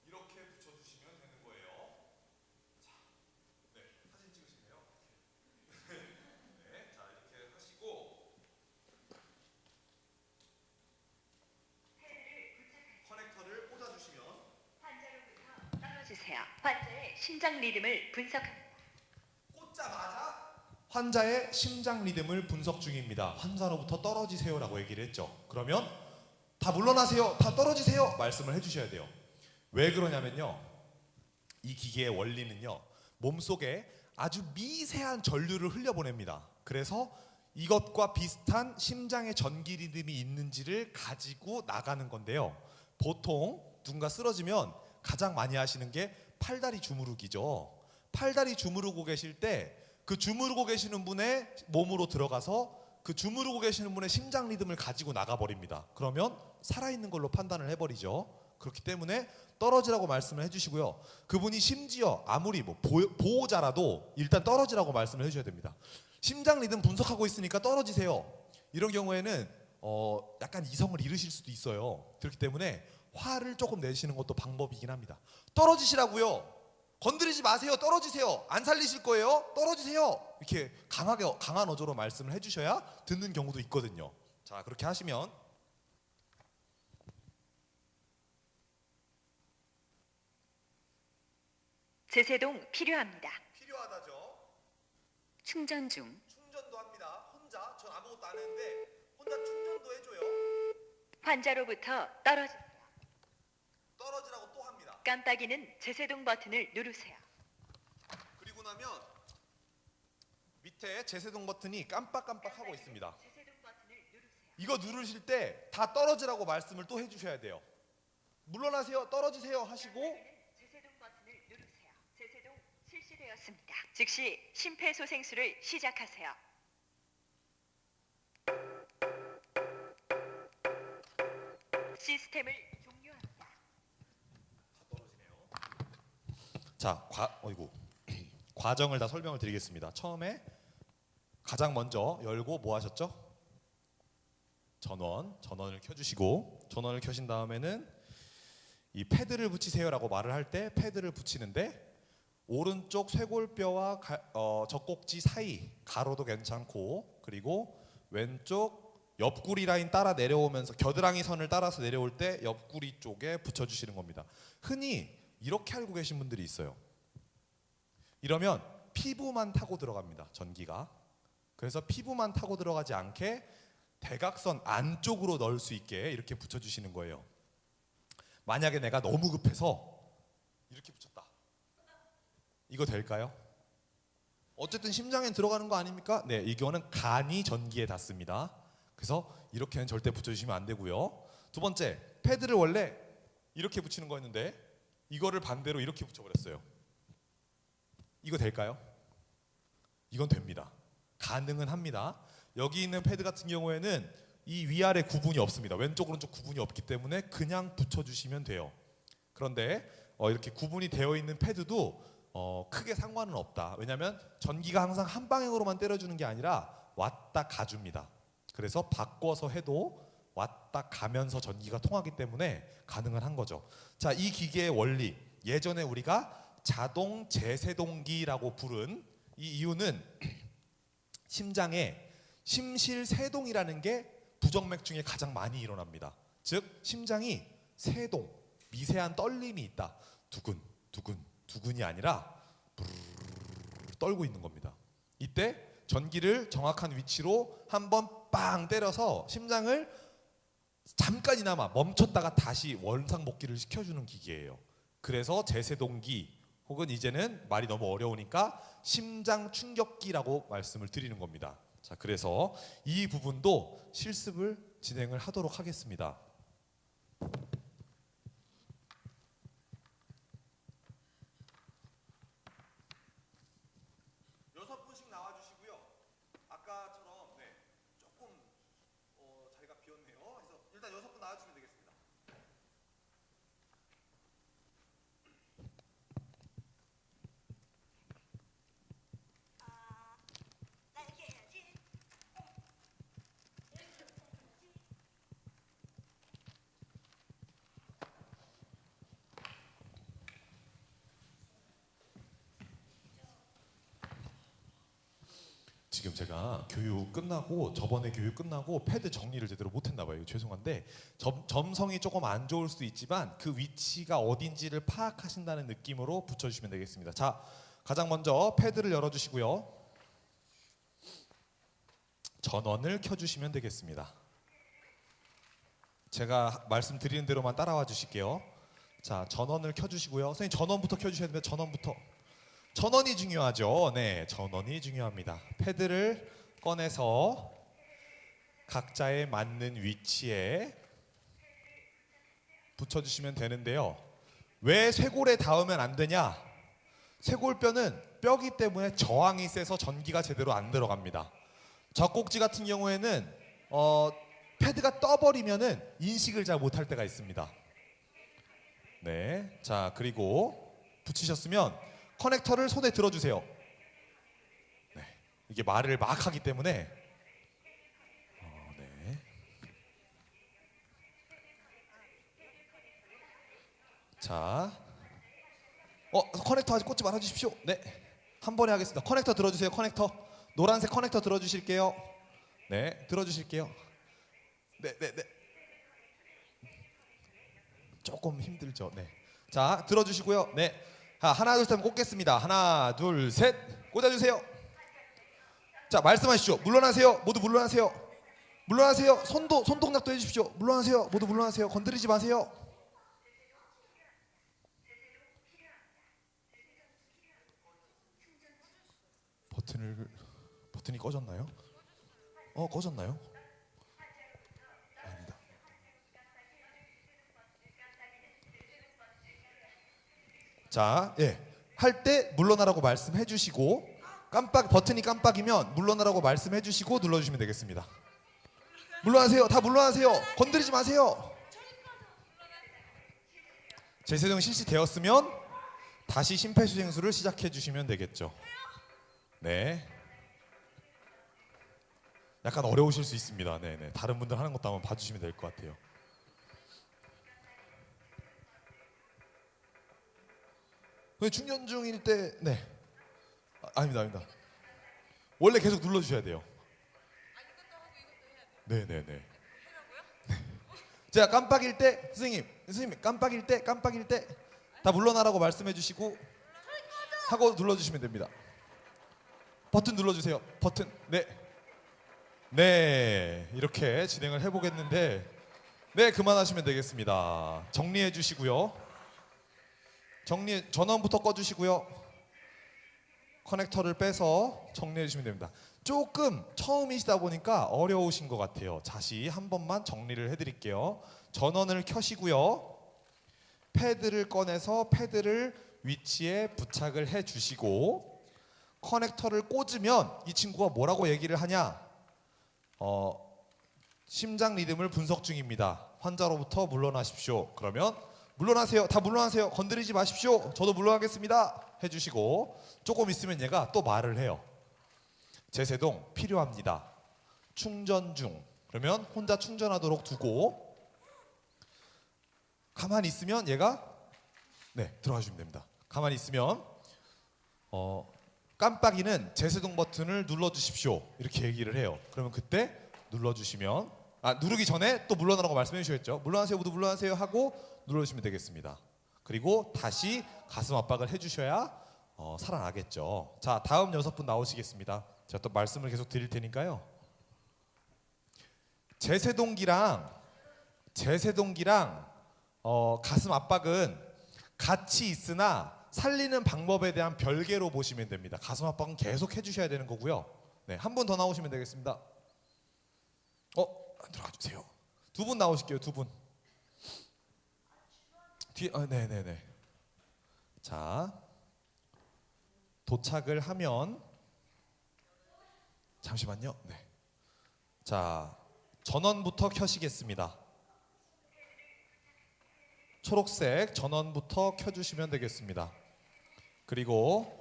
이렇게 붙여주시면 되는 거예요. 자, 네, 사진 찍으시네요. 네, 자 이렇게 하시고 커넥터를 꽂아주시면 환자로부터 떨어지세요. 환자의 심장 리듬을 분석합니다. 꽂자마자 환자의 심장 리듬을 분석 중입니다. 환자로부터 떨어지세요라고 얘기를 했죠. 그러면 다 물러나세요, 다 떨어지세요 말씀을 해주셔야 돼요. 왜 그러냐면요, 이 기계의 원리는요, 몸속에 아주 미세한 전류를 흘려보냅니다. 그래서 이것과 비슷한 심장의 전기 리듬이 있는지를 가지고 나가는 건데요. 보통 누군가 쓰러지면 가장 많이 하시는 게 팔다리 주무르기죠. 팔다리 주무르고 계실 때 그 주무르고 계시는 분의 몸으로 들어가서 그 주무르고 계시는 분의 심장 리듬을 가지고 나가버립니다. 그러면 살아있는 걸로 판단을 해버리죠. 그렇기 때문에 떨어지라고 말씀을 해주시고요. 그분이 심지어 아무리 뭐 보호자라도 일단 떨어지라고 말씀을 해주셔야 됩니다. 심장 리듬 분석하고 있으니까 떨어지세요. 이런 경우에는 약간 이성을 잃으실 수도 있어요. 그렇기 때문에 화를 조금 내시는 것도 방법이긴 합니다. 떨어지시라고요. 건드리지 마세요. 떨어지세요. 안 살리실 거예요. 떨어지세요. 이렇게 강한 어조로 말씀을 해주셔야 듣는 경우도 있거든요. 자, 그렇게 하시면 제세동 필요합니다. 필요하다죠. 충전 중. 충전도 합니다. 혼자 전 아무것도 안 했는데 혼자 충전도 해줘요. 환자로부터 떨어집니다. 떨어지라고 또 합니다. 깜빡이는 제세동 버튼을 누르세요. 그리고 나면 밑에 제세동 버튼이 깜빡깜빡하고 있습니다. 제세동 버튼을 누르세요. 이거 누르실 때 다 떨어지라고 말씀을 또 해주셔야 돼요. 물러나세요, 떨어지세요 하시고 제세동 버튼을 누르세요. 제세동 실시되었습니다. 즉시 심폐소생술을 시작하세요. 시스템을 종료합니다. 자, 과정을 다 설명을 드리겠습니다. 처음에 가장 먼저 열고 뭐 하셨죠? 전원을 켜주시고, 전원을 켜신 다음에는 이 패드를 붙이세요라고 말을 할 때 패드를 붙이는데 오른쪽 쇄골뼈와 젖꼭지 사이 가로도 괜찮고, 그리고 왼쪽 옆구리 라인 따라 내려오면서 겨드랑이 선을 따라서 내려올 때 옆구리 쪽에 붙여주시는 겁니다. 흔히 이렇게 알고 계신 분들이 있어요. 이러면 피부만 타고 들어갑니다, 전기가. 그래서 피부만 타고 들어가지 않게 대각선 안쪽으로 넣을 수 있게 이렇게 붙여주시는 거예요. 만약에 내가 너무 급해서 이렇게 붙였다. 이거 될까요? 어쨌든 심장에 들어가는 거 아닙니까? 네, 이거는 간이 전기에 닿습니다. 그래서 이렇게는 절대 붙여주시면 안 되고요. 두 번째, 패드를 원래 이렇게 붙이는 거였는데 이거를 반대로 이렇게 붙여버렸어요. 이거 될까요? 이건 됩니다. 가능은 합니다. 여기 있는 패드 같은 경우에는 이 위아래 구분이 없습니다. 왼쪽 오른쪽 구분이 없기 때문에 그냥 붙여주시면 돼요. 그런데 이렇게 구분이 되어 있는 패드도 크게 상관은 없다. 왜냐하면 전기가 항상 한 방향으로만 때려주는 게 아니라 왔다 가줍니다. 그래서 바꿔서 해도 왔다 가면서 전기가 통하기 때문에 가능은 한 거죠. 자, 이 기계의 원리, 예전에 우리가 자동 제세동기라고 부른 이 이유는 심장에 심실세동이라는 게 부정맥 중에 가장 많이 일어납니다. 즉 심장이 세동, 미세한 떨림이 있다. 두근, 두근, 두근이 아니라 부르르 떨고 있는 겁니다. 이때 전기를 정확한 위치로 한번 빵 때려서 심장을 잠깐이나마 멈췄다가 다시 원상복귀를 시켜주는 기계예요. 그래서 제세동기 혹은 이제는 말이 너무 어려우니까 심장 충격기라고 말씀을 드리는 겁니다. 자, 그래서 이 부분도 실습을 진행을 하도록 하겠습니다. 여섯 분씩 나와주시고요. 아까처럼 조금 자리가 비었네요. 그래서 일단 6분 나와주시면 되겠습니다. 나 이렇게 해야지. 지금 제가 교육 끝나고 저번에 교육 끝나고 패드 정리를 제대로 못했나 봐요. 죄송한데 점성이 조금 안 좋을 수도 있지만 그 위치가 어딘지를 파악하신다는 느낌으로 붙여주시면 되겠습니다. 자, 가장 먼저 패드를 열어주시고요. 전원을 켜주시면 되겠습니다. 제가 말씀드리는 대로만 따라와 주실게요. 자, 전원을 켜주시고요. 선생님 전원부터 켜주셔야 됩니다. 전원부터. 전원이 중요하죠. 네, 전원이 중요합니다. 패드를 꺼내서 각자에 맞는 위치에 붙여주시면 되는데요. 왜 쇄골에 닿으면 안 되냐? 쇄골뼈는 뼈기 때문에 저항이 세서 전기가 제대로 안 들어갑니다. 젖꼭지 같은 경우에는 패드가 떠버리면은 인식을 잘 못할 때가 있습니다. 네, 자, 그리고 붙이셨으면 커넥터를 손에 들어주세요. 네, 이게 말을 막 하기 때문에 네. 자, 커넥터 아직 꽂지 말아주십시오. 네, 한 번에 하겠습니다. 커넥터 들어주세요. 커넥터 노란색 커넥터 들어주실게요. 네, 들어주실게요. 네. 조금 힘들죠. 네, 자, 들어주시고요. 네. 자, 하나 둘 셋 꽂겠습니다. 하나 둘 셋 꽂아주세요. 자, 말씀하시죠. 물러나세요. 모두 물러나세요. 물러나세요. 손 동작도 해주십시오. 물러나세요. 모두 물러나세요. 건드리지 마세요. 버튼이 꺼졌나요? 꺼졌나요? 아닙니다. 자, 할 때 물러나라고 말씀해 주시고 버튼이 깜빡이면 물러나라고 말씀해 주시고 눌러주시면 되겠습니다. 물러나세요. 다 물러나세요. 건드리지 마세요. 제세동 실시되었으면 다시 심폐소생술을 시작해 주시면 되겠죠. 네. 약간 어려우실 수 있습니다. 네. 다른 분들 하는 것도 한번 봐주시면 될 것 같아요. 충전 중일 때, 아닙니다. 원래 계속 눌러주셔야 돼요. 네네네. 제가 깜빡일 때, 선생님 깜빡일 때 다 물러나라고 말씀해주시고 하고 눌러주시면 됩니다. 버튼 눌러주세요. 버튼. 네, 이렇게 진행을 해보겠는데, 네, 그만하시면 되겠습니다. 정리해 주시고요. 전원부터 꺼주시고요. 커넥터를 빼서 정리해 주시면 됩니다. 조금 처음이시다 보니까 어려우신 것 같아요. 다시 한 번만 정리를 해드릴게요. 전원을 켜시고요. 패드를 꺼내서 패드를 위치에 부착을 해 주시고, 커넥터를 꽂으면 이 친구가 뭐라고 얘기를 하냐? 심장 리듬을 분석 중입니다. 환자로부터 물러나십시오. 그러면 물러나세요. 다 물러나세요. 건드리지 마십시오. 저도 물러나겠습니다. 해주시고, 조금 있으면 얘가 또 말을 해요. 제세동 필요합니다. 충전 중. 그러면 혼자 충전하도록 두고 가만히 있으면 얘가 들어가 주시면 됩니다. 가만히 있으면 깜빡이는 제세동 버튼을 눌러주십시오. 이렇게 얘기를 해요. 그러면 그때 눌러주시면, 누르기 전에 또 물러나라고 말씀해 주셨죠. 물러나세요. 모두 물러나세요 하고 눌러주시면 되겠습니다. 그리고 다시 가슴 압박을 해주셔야 살아나겠죠. 자, 다음 6분 나오시겠습니다. 제가 또 말씀을 계속 드릴 테니까요. 제세동기랑 가슴 압박은 같이 있으나 살리는 방법에 대한 별개로 보시면 됩니다. 가슴 압박은 계속 해주셔야 되는 거고요. 네, 한 분 더 나오시면 되겠습니다. 들어가 주세요. 두 분 나오실게요. 두 분. 뒤에, 네네네. 자, 도착을 하면 잠시만요. 네. 자, 전원부터 켜시겠습니다. 초록색 전원부터 켜주시면 되겠습니다. 그리고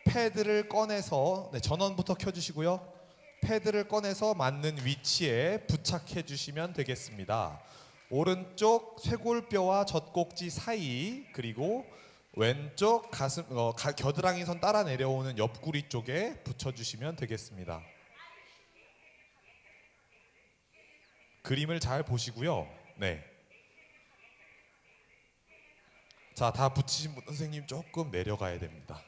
패드를 꺼내서 전원부터 켜주시고요. 패드를 꺼내서 맞는 위치에 부착해 주시면 되겠습니다. 오른쪽 쇄골뼈와 젖꼭지 사이, 그리고 왼쪽 가슴 겨드랑이 선 따라 내려오는 옆구리 쪽에 붙여주시면 되겠습니다. 그림을 잘 보시고요. 네. 자, 다 붙이신 분 선생님 조금 내려가야 됩니다.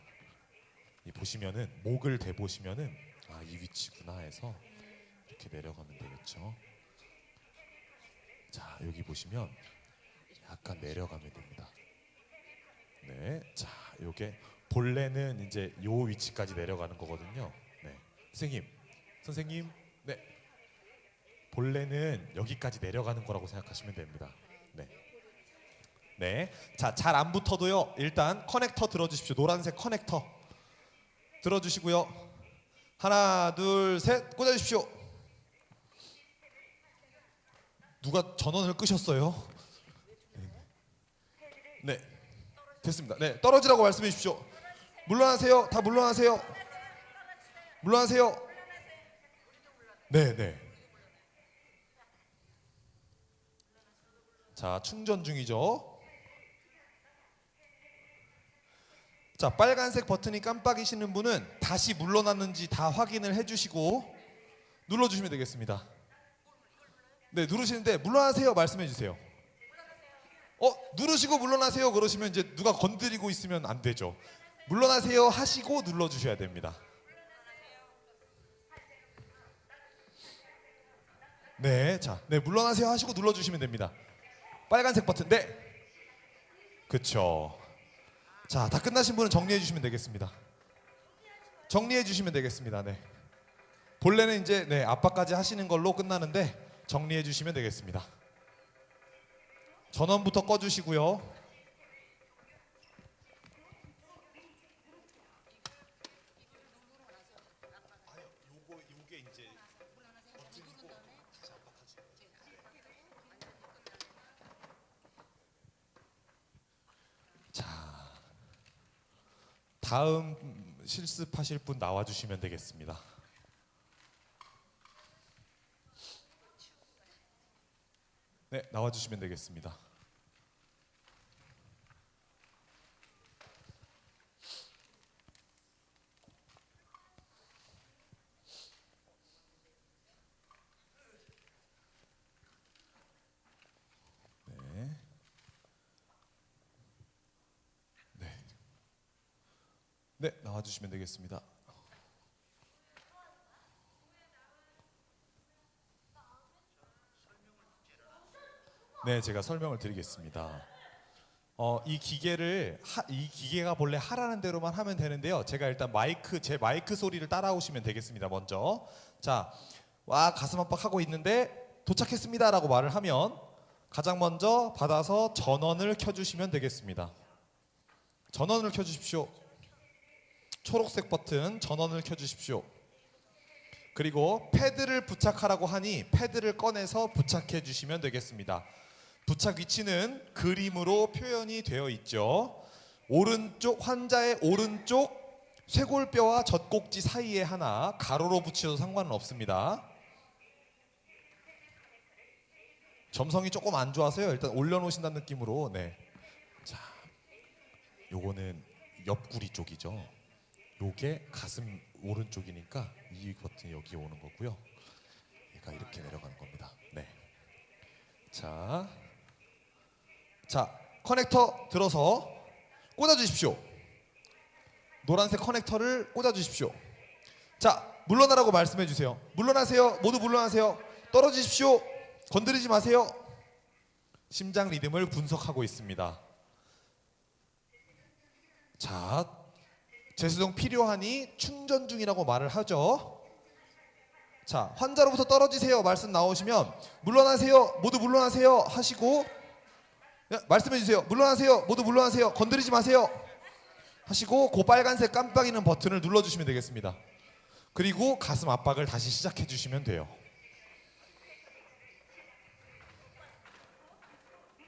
이 보시면은 목을 대보시면은 이 위치구나 해서 이렇게 내려가면 되겠죠. 자, 여기 보시면 약간 내려가면 됩니다. 네, 자, 요게 본래는 이제 요 위치까지 내려가는 거거든요. 네, 선생님, 네, 본래는 여기까지 내려가는 거라고 생각하시면 됩니다. 네, 자, 잘 안 붙어도요. 일단 커넥터 들어주십시오. 노란색 커넥터 들어주시고요. 하나, 둘, 셋, 꽂아주십시오. 누가 전원을 끄셨어요? 네, 됐습니다. 네, 떨어지라고 말씀해 주십시오. 물러나세요. 다 물러나세요. 물러나세요. 네. 자, 충전 중이죠. 자, 빨간색 버튼이 깜빡이시는 분은 다시 물러났는지 다 확인을 해주시고 눌러주시면 되겠습니다. 네, 누르시는데 물러나세요 말씀해 주세요. 누르시고 물러나세요 그러시면 이제 누가 건드리고 있으면 안 되죠. 물러나세요 하시고 눌러주셔야 됩니다. 네, 자, 네, 물러나세요 하시고 눌러주시면 됩니다. 빨간색 버튼, 네, 그쵸. 자, 다 끝나신 분은 정리해 주시면 되겠습니다. 정리해 주시면 되겠습니다. 네. 본래는 이제 압박까지 하시는 걸로 끝나는데 정리해 주시면 되겠습니다. 전원부터 꺼 주시고요. 다음 실습하실 분 나와주시면 되겠습니다. 네, 나와주시면 되겠습니다. 네, 나와주시면 되겠습니다. 네, 제가 설명을 드리겠습니다. 이 기계가 본래 하라는 대로만 하면 되는데요. 제가 일단 제 마이크 소리를 따라오시면 되겠습니다. 먼저, 자, 가슴 압박하고 있는데 도착했습니다라고 말을 하면 가장 먼저 받아서 전원을 켜주시면 되겠습니다. 전원을 켜주십시오. 초록색 버튼 전원을 켜주십시오. 그리고 패드를 부착하라고 하니 패드를 꺼내서 부착해 주시면 되겠습니다. 부착 위치는 그림으로 표현이 되어 있죠. 환자의 오른쪽 쇄골뼈와 젖꼭지 사이에 하나, 가로로 붙여도 상관은 없습니다. 점성이 조금 안 좋아서요. 일단 올려놓으신다는 느낌으로. 네. 자, 요거는 옆구리 쪽이죠. 요게 가슴 오른쪽이니까 이 버튼이 여기 오는 거고요. 얘가 이렇게 내려가는 겁니다. 네. 자, 커넥터 들어서 꽂아 주십시오. 노란색 커넥터를 꽂아 주십시오. 자, 물러나라고 말씀해 주세요. 물러나세요. 모두 물러나세요. 떨어지십시오. 건드리지 마세요. 심장 리듬을 분석하고 있습니다. 자, 제세동 필요하니 충전 중이라고 말을 하죠. 자, 환자로부터 떨어지세요 말씀 나오시면 물러나세요, 모두 물러나세요 하시고, 말씀해 주세요. 물러나세요, 모두 물러나세요, 건드리지 마세요 하시고 그 빨간색 깜빡이는 버튼을 눌러주시면 되겠습니다. 그리고 가슴 압박을 다시 시작해 주시면 돼요.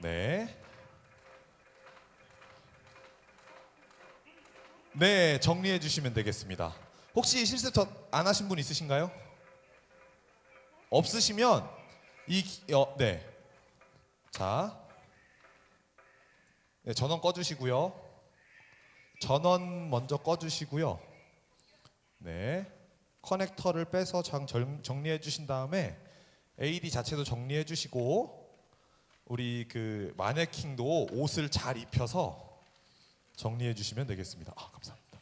네. 네, 정리해 주시면 되겠습니다. 혹시 실습 안 하신 분 있으신가요? 없으시면 네. 자, 네, 전원 꺼주시고요. 전원 먼저 꺼주시고요. 네, 커넥터를 빼서 정리해 주신 다음에 AD 자체도 정리해 주시고 우리 그 마네킹도 옷을 잘 입혀서 정리해 주시면 되겠습니다. 감사합니다.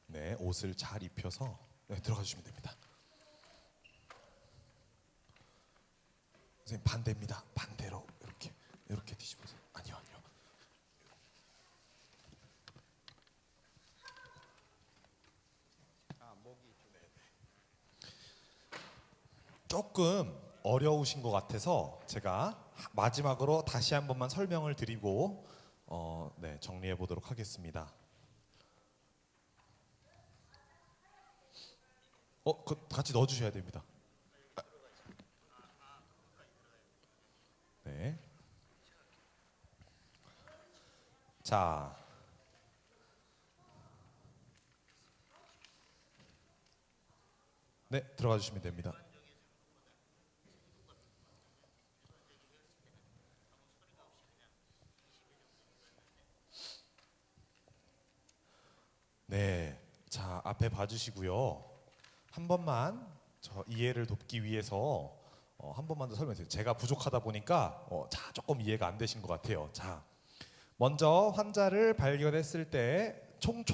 네, 옷을 잘 입혀서 들어가 주시면 됩니다. 선생님 반대입니다. 반대로 이렇게 뒤집어서. 아니요. 조금 어려우신 것 같아서 제가 마지막으로 다시 한 번만 설명을 드리고 네, 정리해 보도록 하겠습니다. 같이 넣어주셔야 됩니다. 네. 자, 네, 들어가 주시면 됩니다. 네, 자 앞에 봐주시고요. 한 번만 저 이해를 돕기 위해서 한 번만 더 설명드릴게요. 제가 부족하다 보니까 조금 이해가 안 되신 것 같아요. 자, 먼저 환자를 발견했을 때 총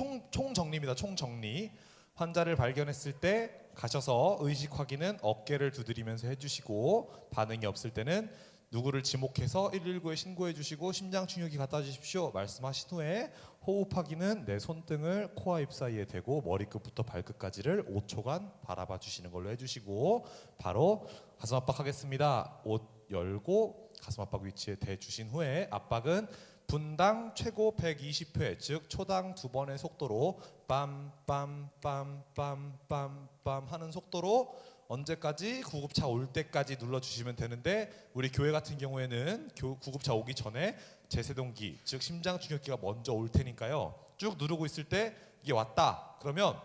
정리입니다. 총 정리. 환자를 발견했을 때 가셔서 의식 확인은 어깨를 두드리면서 해주시고 반응이 없을 때는 누구를 지목해서 119에 신고해 주시고 심장 충격기 갖다 주십시오 말씀하신 후에 호흡 확인은 내 손등을 코와 입 사이에 대고 머리끝부터 발끝까지를 5초간 바라봐 주시는 걸로 해주시고 바로 가슴 압박하겠습니다. 옷 열고 가슴 압박 위치에 대주신 후에 압박은 분당 최고 120회 즉 초당 2번의 속도로 빰빰빰빰빰빰 하는 속도로 언제까지 구급차 올 때까지 눌러주시면 되는데 우리 교회 같은 경우에는 구급차 오기 전에 제세동기 즉 심장 충격기가 먼저 올 테니까요. 쭉 누르고 있을 때 이게 왔다 그러면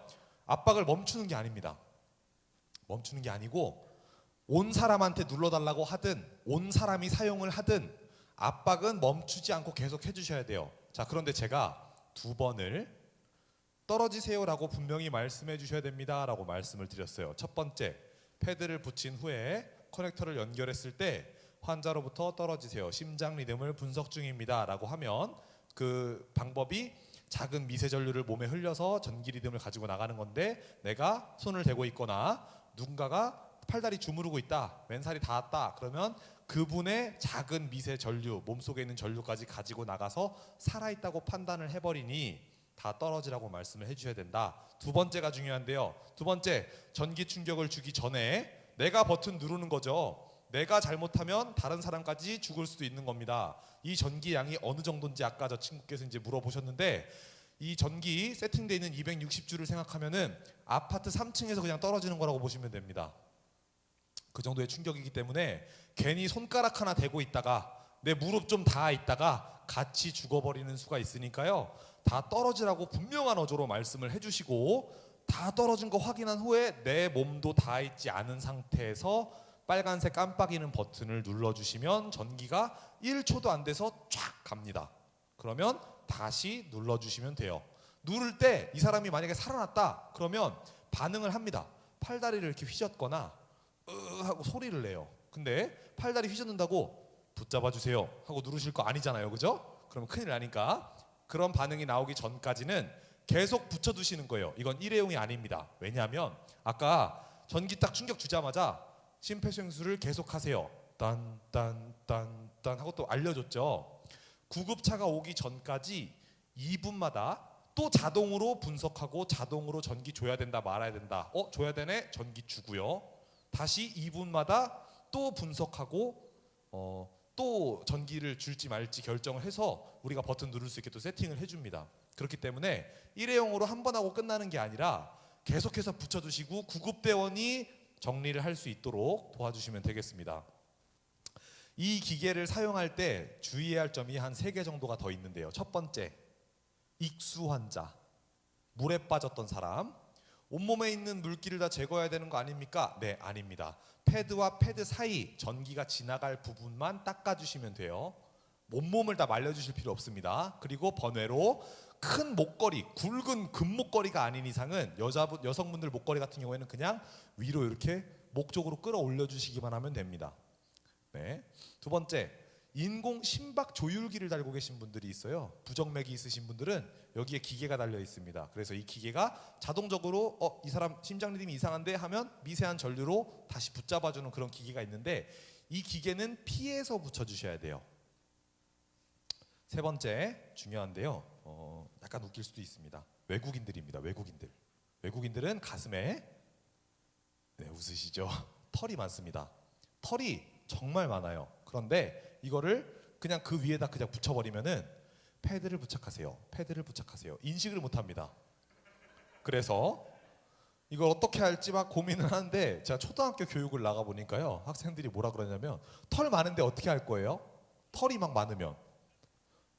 압박을 멈추는 게 아닙니다. 멈추는 게 아니고 온 사람한테 눌러달라고 하든 온 사람이 사용을 하든 압박은 멈추지 않고 계속 해주셔야 돼요. 자, 그런데 제가 2번을 떨어지세요라고 분명히 말씀해 주셔야 됩니다라고 말씀을 드렸어요. 첫 번째, 패드를 붙인 후에 커넥터를 연결했을 때 환자로부터 떨어지세요. 심장 리듬을 분석 중입니다라고 하면 그 방법이 작은 미세 전류를 몸에 흘려서 전기 리듬을 가지고 나가는 건데 내가 손을 대고 있거나 누군가가 팔다리 주무르고 있다, 맨살이 닿았다 그러면 그분의 작은 미세 전류, 몸속에 있는 전류까지 가지고 나가서 살아있다고 판단을 해버리니 다 떨어지라고 말씀을 해주셔야 된다. 2번째가 중요한데요. 2번째, 전기 충격을 주기 전에 내가 버튼 누르는 거죠. 내가 잘못하면 다른 사람까지 죽을 수도 있는 겁니다. 이 전기 양이 어느 정도인지 아까 저 친구께서 이제 물어보셨는데 이 전기 세팅되어 있는 260주를 생각하면은 아파트 3층에서 그냥 떨어지는 거라고 보시면 됩니다. 그 정도의 충격이기 때문에 괜히 손가락 하나 대고 있다가 내 무릎 좀 닿아 있다가 같이 죽어버리는 수가 있으니까요. 다 떨어지라고 분명한 어조로 말씀을 해주시고 다 떨어진 거 확인한 후에 내 몸도 닿아 있지 않은 상태에서 빨간색 깜빡이는 버튼을 눌러주시면 전기가 1초도 안 돼서 쫙 갑니다. 그러면 다시 눌러주시면 돼요. 누를 때 이 사람이 만약에 살아났다 그러면 반응을 합니다. 팔다리를 이렇게 휘젓거나 하고 소리를 내요. 근데 팔다리 휘젓는다고 붙잡아 주세요 하고 누르실 거 아니잖아요, 그죠? 그러면 큰일 나니까 그런 반응이 나오기 전까지는 계속 붙여두시는 거예요. 이건 일회용이 아닙니다. 왜냐하면 아까 전기 딱 충격 주자마자 심폐소생술을 계속하세요. 딴딴딴딴 하고 또 알려줬죠. 구급차가 오기 전까지 2분마다 또 자동으로 분석하고 자동으로 전기 줘야 된다 말아야 된다. 줘야 되네, 전기 주고요. 다시 2분마다 또 분석하고 또 전기를 줄지 말지 결정을 해서 우리가 버튼 누를 수 있게 또 세팅을 해줍니다. 그렇기 때문에 일회용으로 한 번 하고 끝나는 게 아니라 계속해서 붙여두시고 구급대원이 정리를 할 수 있도록 도와주시면 되겠습니다. 이 기계를 사용할 때 주의해야 할 점이 한 3개 정도가 더 있는데요. 첫 번째, 익수 환자, 물에 빠졌던 사람, 온몸에 있는 물기를 다 제거해야 되는 거 아닙니까? 네, 아닙니다. 패드와 패드 사이 전기가 지나갈 부분만 닦아주시면 돼요. 온몸을 다 말려주실 필요 없습니다. 그리고 번외로 큰 목걸이, 굵은 금목걸이가 아닌 이상은 여성분들 목걸이 같은 경우에는 그냥 위로 이렇게 목 쪽으로 끌어올려 주시기만 하면 됩니다. 네. 두 번째, 인공 심박 조율기를 달고 계신 분들이 있어요. 부정맥이 있으신 분들은 여기에 기계가 달려 있습니다. 그래서 이 기계가 자동적으로 이 사람 심장 리듬이 이상한데 하면 미세한 전류로 다시 붙잡아주는 그런 기계가 있는데 이 기계는 피해서 붙여주셔야 돼요. 세 번째, 중요한데요. 약간 웃길 수도 있습니다. 외국인들입니다. 외국인들은 가슴에 웃으시죠? 털이 많습니다. 털이 정말 많아요. 그런데 이거를 그냥 그 위에다 그냥 붙여버리면은 패드를 부착하세요. 인식을 못합니다. 그래서 이걸 어떻게 할지 막 고민을 하는데 제가 초등학교 교육을 나가 보니까요. 학생들이 뭐라 그러냐면 털 많은데 어떻게 할 거예요? 털이 막 많으면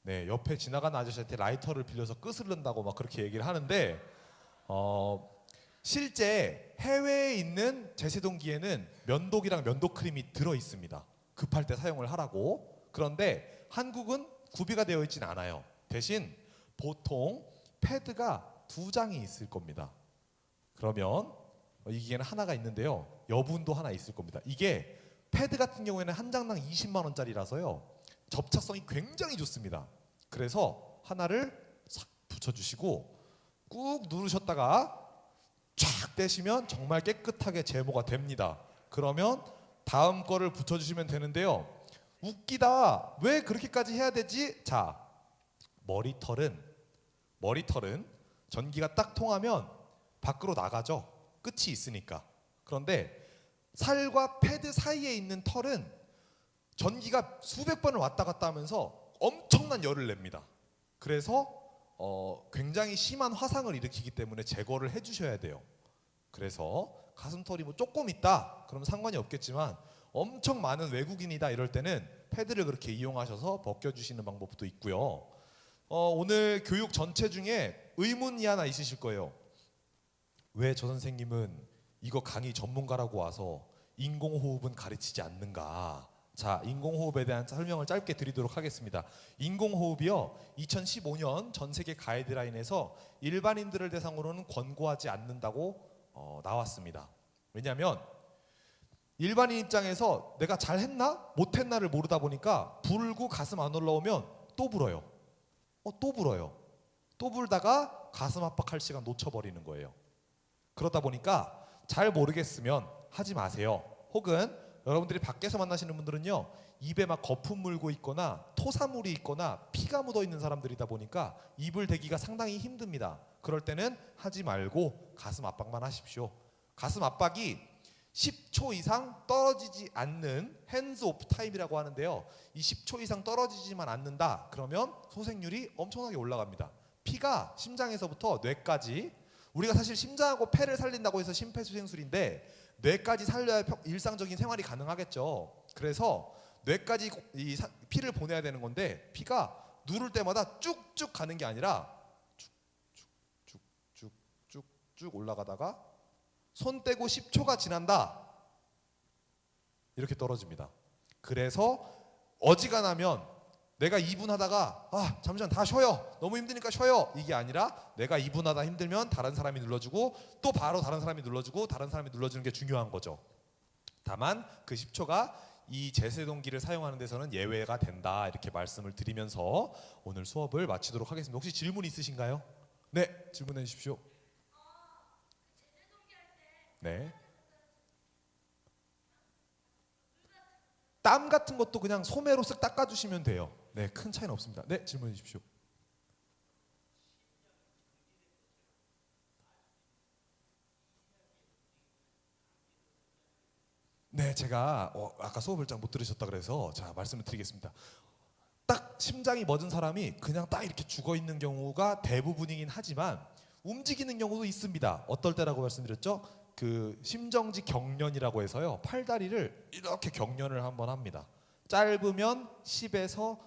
옆에 지나가는 아저씨한테 라이터를 빌려서 끝을 낸다고 막 그렇게 얘기를 하는데 실제 해외에 있는 제세동기에는 면도기랑 면도 크림이 들어 있습니다. 급할 때 사용을 하라고. 그런데 한국은 구비가 되어 있진 않아요. 대신 보통 패드가 2장이 있을 겁니다. 그러면 이 기계는 하나가 있는데요. 여분도 하나 있을 겁니다. 이게 패드 같은 경우에는 한 장당 20만 원짜리라서요. 접착성이 굉장히 좋습니다. 그래서 하나를 싹 붙여주시고 꾹 누르셨다가 쫙 떼시면 정말 깨끗하게 제모가 됩니다. 그러면 다음 거를 붙여주시면 되는데요. 웃기다. 왜 그렇게까지 해야 되지? 자, 머리털은 전기가 딱 통하면 밖으로 나가죠. 끝이 있으니까. 그런데 살과 패드 사이에 있는 털은 전기가 수백 번을 왔다 갔다 하면서 엄청난 열을 냅니다. 그래서 굉장히 심한 화상을 일으키기 때문에 제거를 해주셔야 돼요. 그래서 가슴털이 뭐 조금 있다 그러면 상관이 없겠지만 엄청 많은 외국인이다 이럴 때는 패드를 그렇게 이용하셔서 벗겨주시는 방법도 있고요. 오늘 교육 전체 중에 의문이 하나 있으실 거예요. 왜 저 선생님은 이거 강의 전문가라고 와서 인공호흡은 가르치지 않는가? 자, 인공호흡에 대한 설명을 짧게 드리도록 하겠습니다. 인공호흡이요, 2015년 전 세계 가이드라인에서 일반인들을 대상으로는 권고하지 않는다고 나왔습니다. 왜냐하면 일반인 입장에서 내가 잘했나 못했나를 모르다 보니까 불고 가슴 안 올라오면 또 불어요. 또 불다가 가슴 압박할 시간 놓쳐버리는 거예요. 그러다 보니까 잘 모르겠으면 하지 마세요. 혹은 여러분들이 밖에서 만나시는 분들은요, 입에 막 거품 물고 있거나 토사물이 있거나 피가 묻어 있는 사람들이다 보니까 입을 대기가 상당히 힘듭니다. 그럴 때는 하지 말고 가슴 압박만 하십시오. 가슴 압박이 10초 이상 떨어지지 않는 핸즈 오프 타임이라고 하는데요. 이 10초 이상 떨어지지만 않는다 그러면 소생률이 엄청나게 올라갑니다. 피가 심장에서부터 뇌까지, 우리가 사실 심장하고 폐를 살린다고 해서 심폐소생술인데 뇌까지 살려야 일상적인 생활이 가능하겠죠. 그래서 뇌까지 이 피를 보내야 되는 건데 피가 누를 때마다 쭉쭉 가는 게 아니라 쭉쭉쭉쭉 올라가다가 손 떼고 10초가 지난다 이렇게 떨어집니다. 그래서 어지간하면 내가 2분 하다가 잠시만 다 쉬어요, 너무 힘드니까 쉬어요, 이게 아니라 내가 2분 하다 힘들면 다른 사람이 눌러주고 또 바로 다른 사람이 눌러주고 다른 사람이 눌러주는 게 중요한 거죠. 다만 그 10초가 이 제세동기를 사용하는 데서는 예외가 된다 이렇게 말씀을 드리면서 오늘 수업을 마치도록 하겠습니다. 혹시 질문 있으신가요? 네, 질문해 주십시오. 네. 땀 같은 것도 그냥 소매로 쓱 닦아주시면 돼요. 네, 큰 차이는 없습니다. 네, 질문해 주십시오. 네, 제가 아까 수업을 잘 못 들으셨다 그래서 자 말씀을 드리겠습니다. 딱 심장이 멎은 사람이 그냥 딱 이렇게 죽어 있는 경우가 대부분이긴 하지만 움직이는 경우도 있습니다. 어떨 때라고 말씀드렸죠? 그 심정지 경련이라고 해서요. 팔다리를 이렇게 경련을 한번 합니다. 짧으면 10에서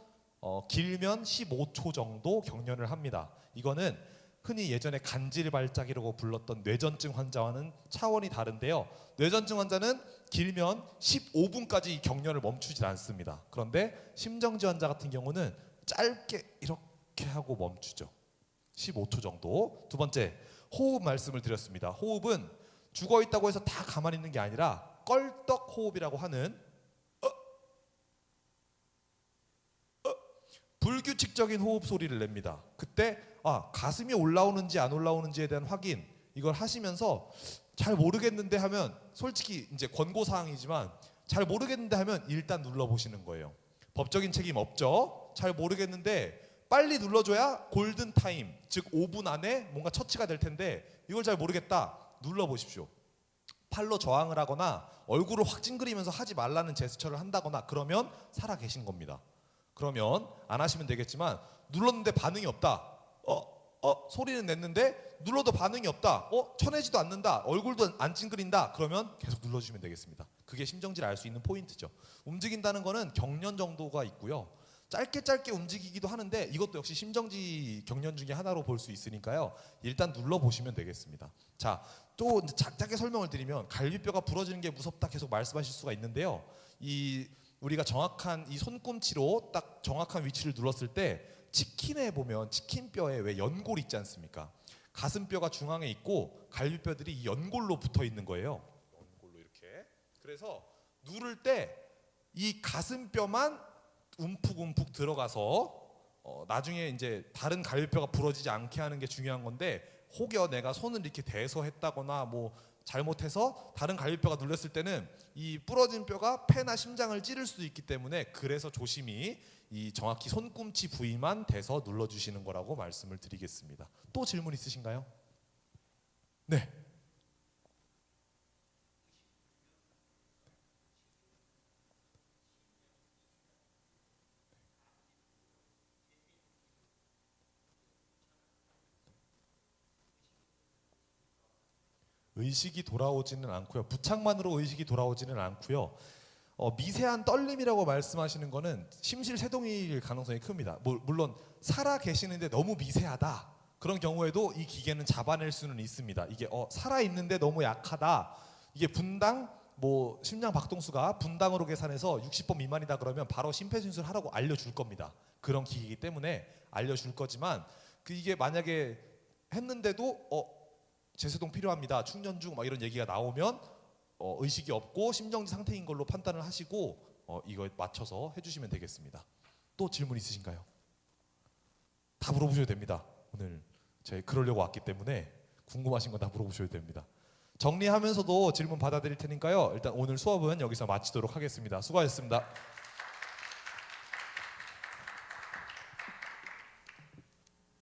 길면 15초 정도 경련을 합니다. 이거는 흔히 예전에 간질발작이라고 불렀던 뇌전증 환자와는 차원이 다른데요. 뇌전증 환자는 길면 15분까지 이 경련을 멈추질 않습니다. 그런데 심정지 환자 같은 경우는 짧게 이렇게 하고 멈추죠. 15초 정도. 두 번째, 호흡 말씀을 드렸습니다. 호흡은 죽어 있다고 해서 다 가만히 있는 게 아니라 껄떡 호흡이라고 하는 불규칙적인 호흡 소리를 냅니다. 그때 가슴이 올라오는지 안 올라오는지에 대한 확인 이걸 하시면서 잘 모르겠는데 하면 솔직히 이제 권고 사항이지만 잘 모르겠는데 하면 일단 눌러 보시는 거예요. 법적인 책임 없죠. 잘 모르겠는데 빨리 눌러줘야 골든 타임, 즉 5분 안에 뭔가 처치가 될 텐데 이걸 잘 모르겠다. 눌러 보십시오. 팔로 저항을 하거나 얼굴을 확 찡그리면서 하지 말라는 제스처를 한다거나 그러면 살아 계신 겁니다. 그러면 안 하시면 되겠지만 눌렀는데 반응이 없다. 소리는 냈는데 눌러도 반응이 없다. 쳐내지도 않는다. 얼굴도 안 찡그린다. 그러면 계속 눌러주시면 되겠습니다. 그게 심정지를 알 수 있는 포인트죠. 움직인다는 거는 경련 정도가 있고요. 짧게 움직이기도 하는데 이것도 역시 심정지 경련 중에 하나로 볼 수 있으니까요. 일단 눌러보시면 되겠습니다. 자, 또 작게 설명을 드리면 갈비뼈가 부러지는 게 무섭다 계속 말씀하실 수가 있는데요. 우리가 정확한 이 손꿈치로 딱 정확한 위치를 눌렀을 때 치킨에 보면 치킨뼈에 왜 연골 있지 않습니까? 가슴뼈가 중앙에 있고 갈비뼈들이 이 연골로 붙어 있는 거예요. 연골로 이렇게. 그래서 누를 때 이 가슴뼈만 움푹움푹 들어가서 나중에 이제 다른 갈비뼈가 부러지지 않게 하는 게 중요한 건데 혹여 내가 손을 이렇게 대서 했다거나 뭐 잘못해서 다른 갈비뼈가 눌렸을 때는 이 부러진 뼈가 폐나 심장을 찌를 수도 있기 때문에 그래서 조심히 이 정확히 손꿈치 부위만 대서 눌러주시는 거라고 말씀을 드리겠습니다. 또 질문 있으신가요? 네. 의식이 돌아오지는 않고요. 부착만으로 의식이 돌아오지는 않고요. 미세한 떨림이라고 말씀하시는 거는 심실세동일 가능성이 큽니다. 물론 살아 계시는데 너무 미세하다. 그런 경우에도 이 기계는 잡아낼 수는 있습니다. 이게 살아 있는데 너무 약하다. 이게 분당 심장 박동수가 분당으로 계산해서 60번 미만이다 그러면 바로 심폐소생술 하라고 알려줄 겁니다. 그런 기계이기 때문에 알려줄 거지만 이게 만약에 했는데도 제세동 필요합니다. 충전 중 이런 얘기가 나오면 의식이 없고 심정지 상태인 걸로 판단을 하시고 이거에 맞춰서 해주시면 되겠습니다. 또 질문 있으신가요? 다 물어보셔도 됩니다. 오늘 저희 그러려고 왔기 때문에 궁금하신 거 다 물어보셔도 됩니다. 정리하면서도 질문 받아드릴 테니까요. 일단 오늘 수업은 여기서 마치도록 하겠습니다. 수고하셨습니다.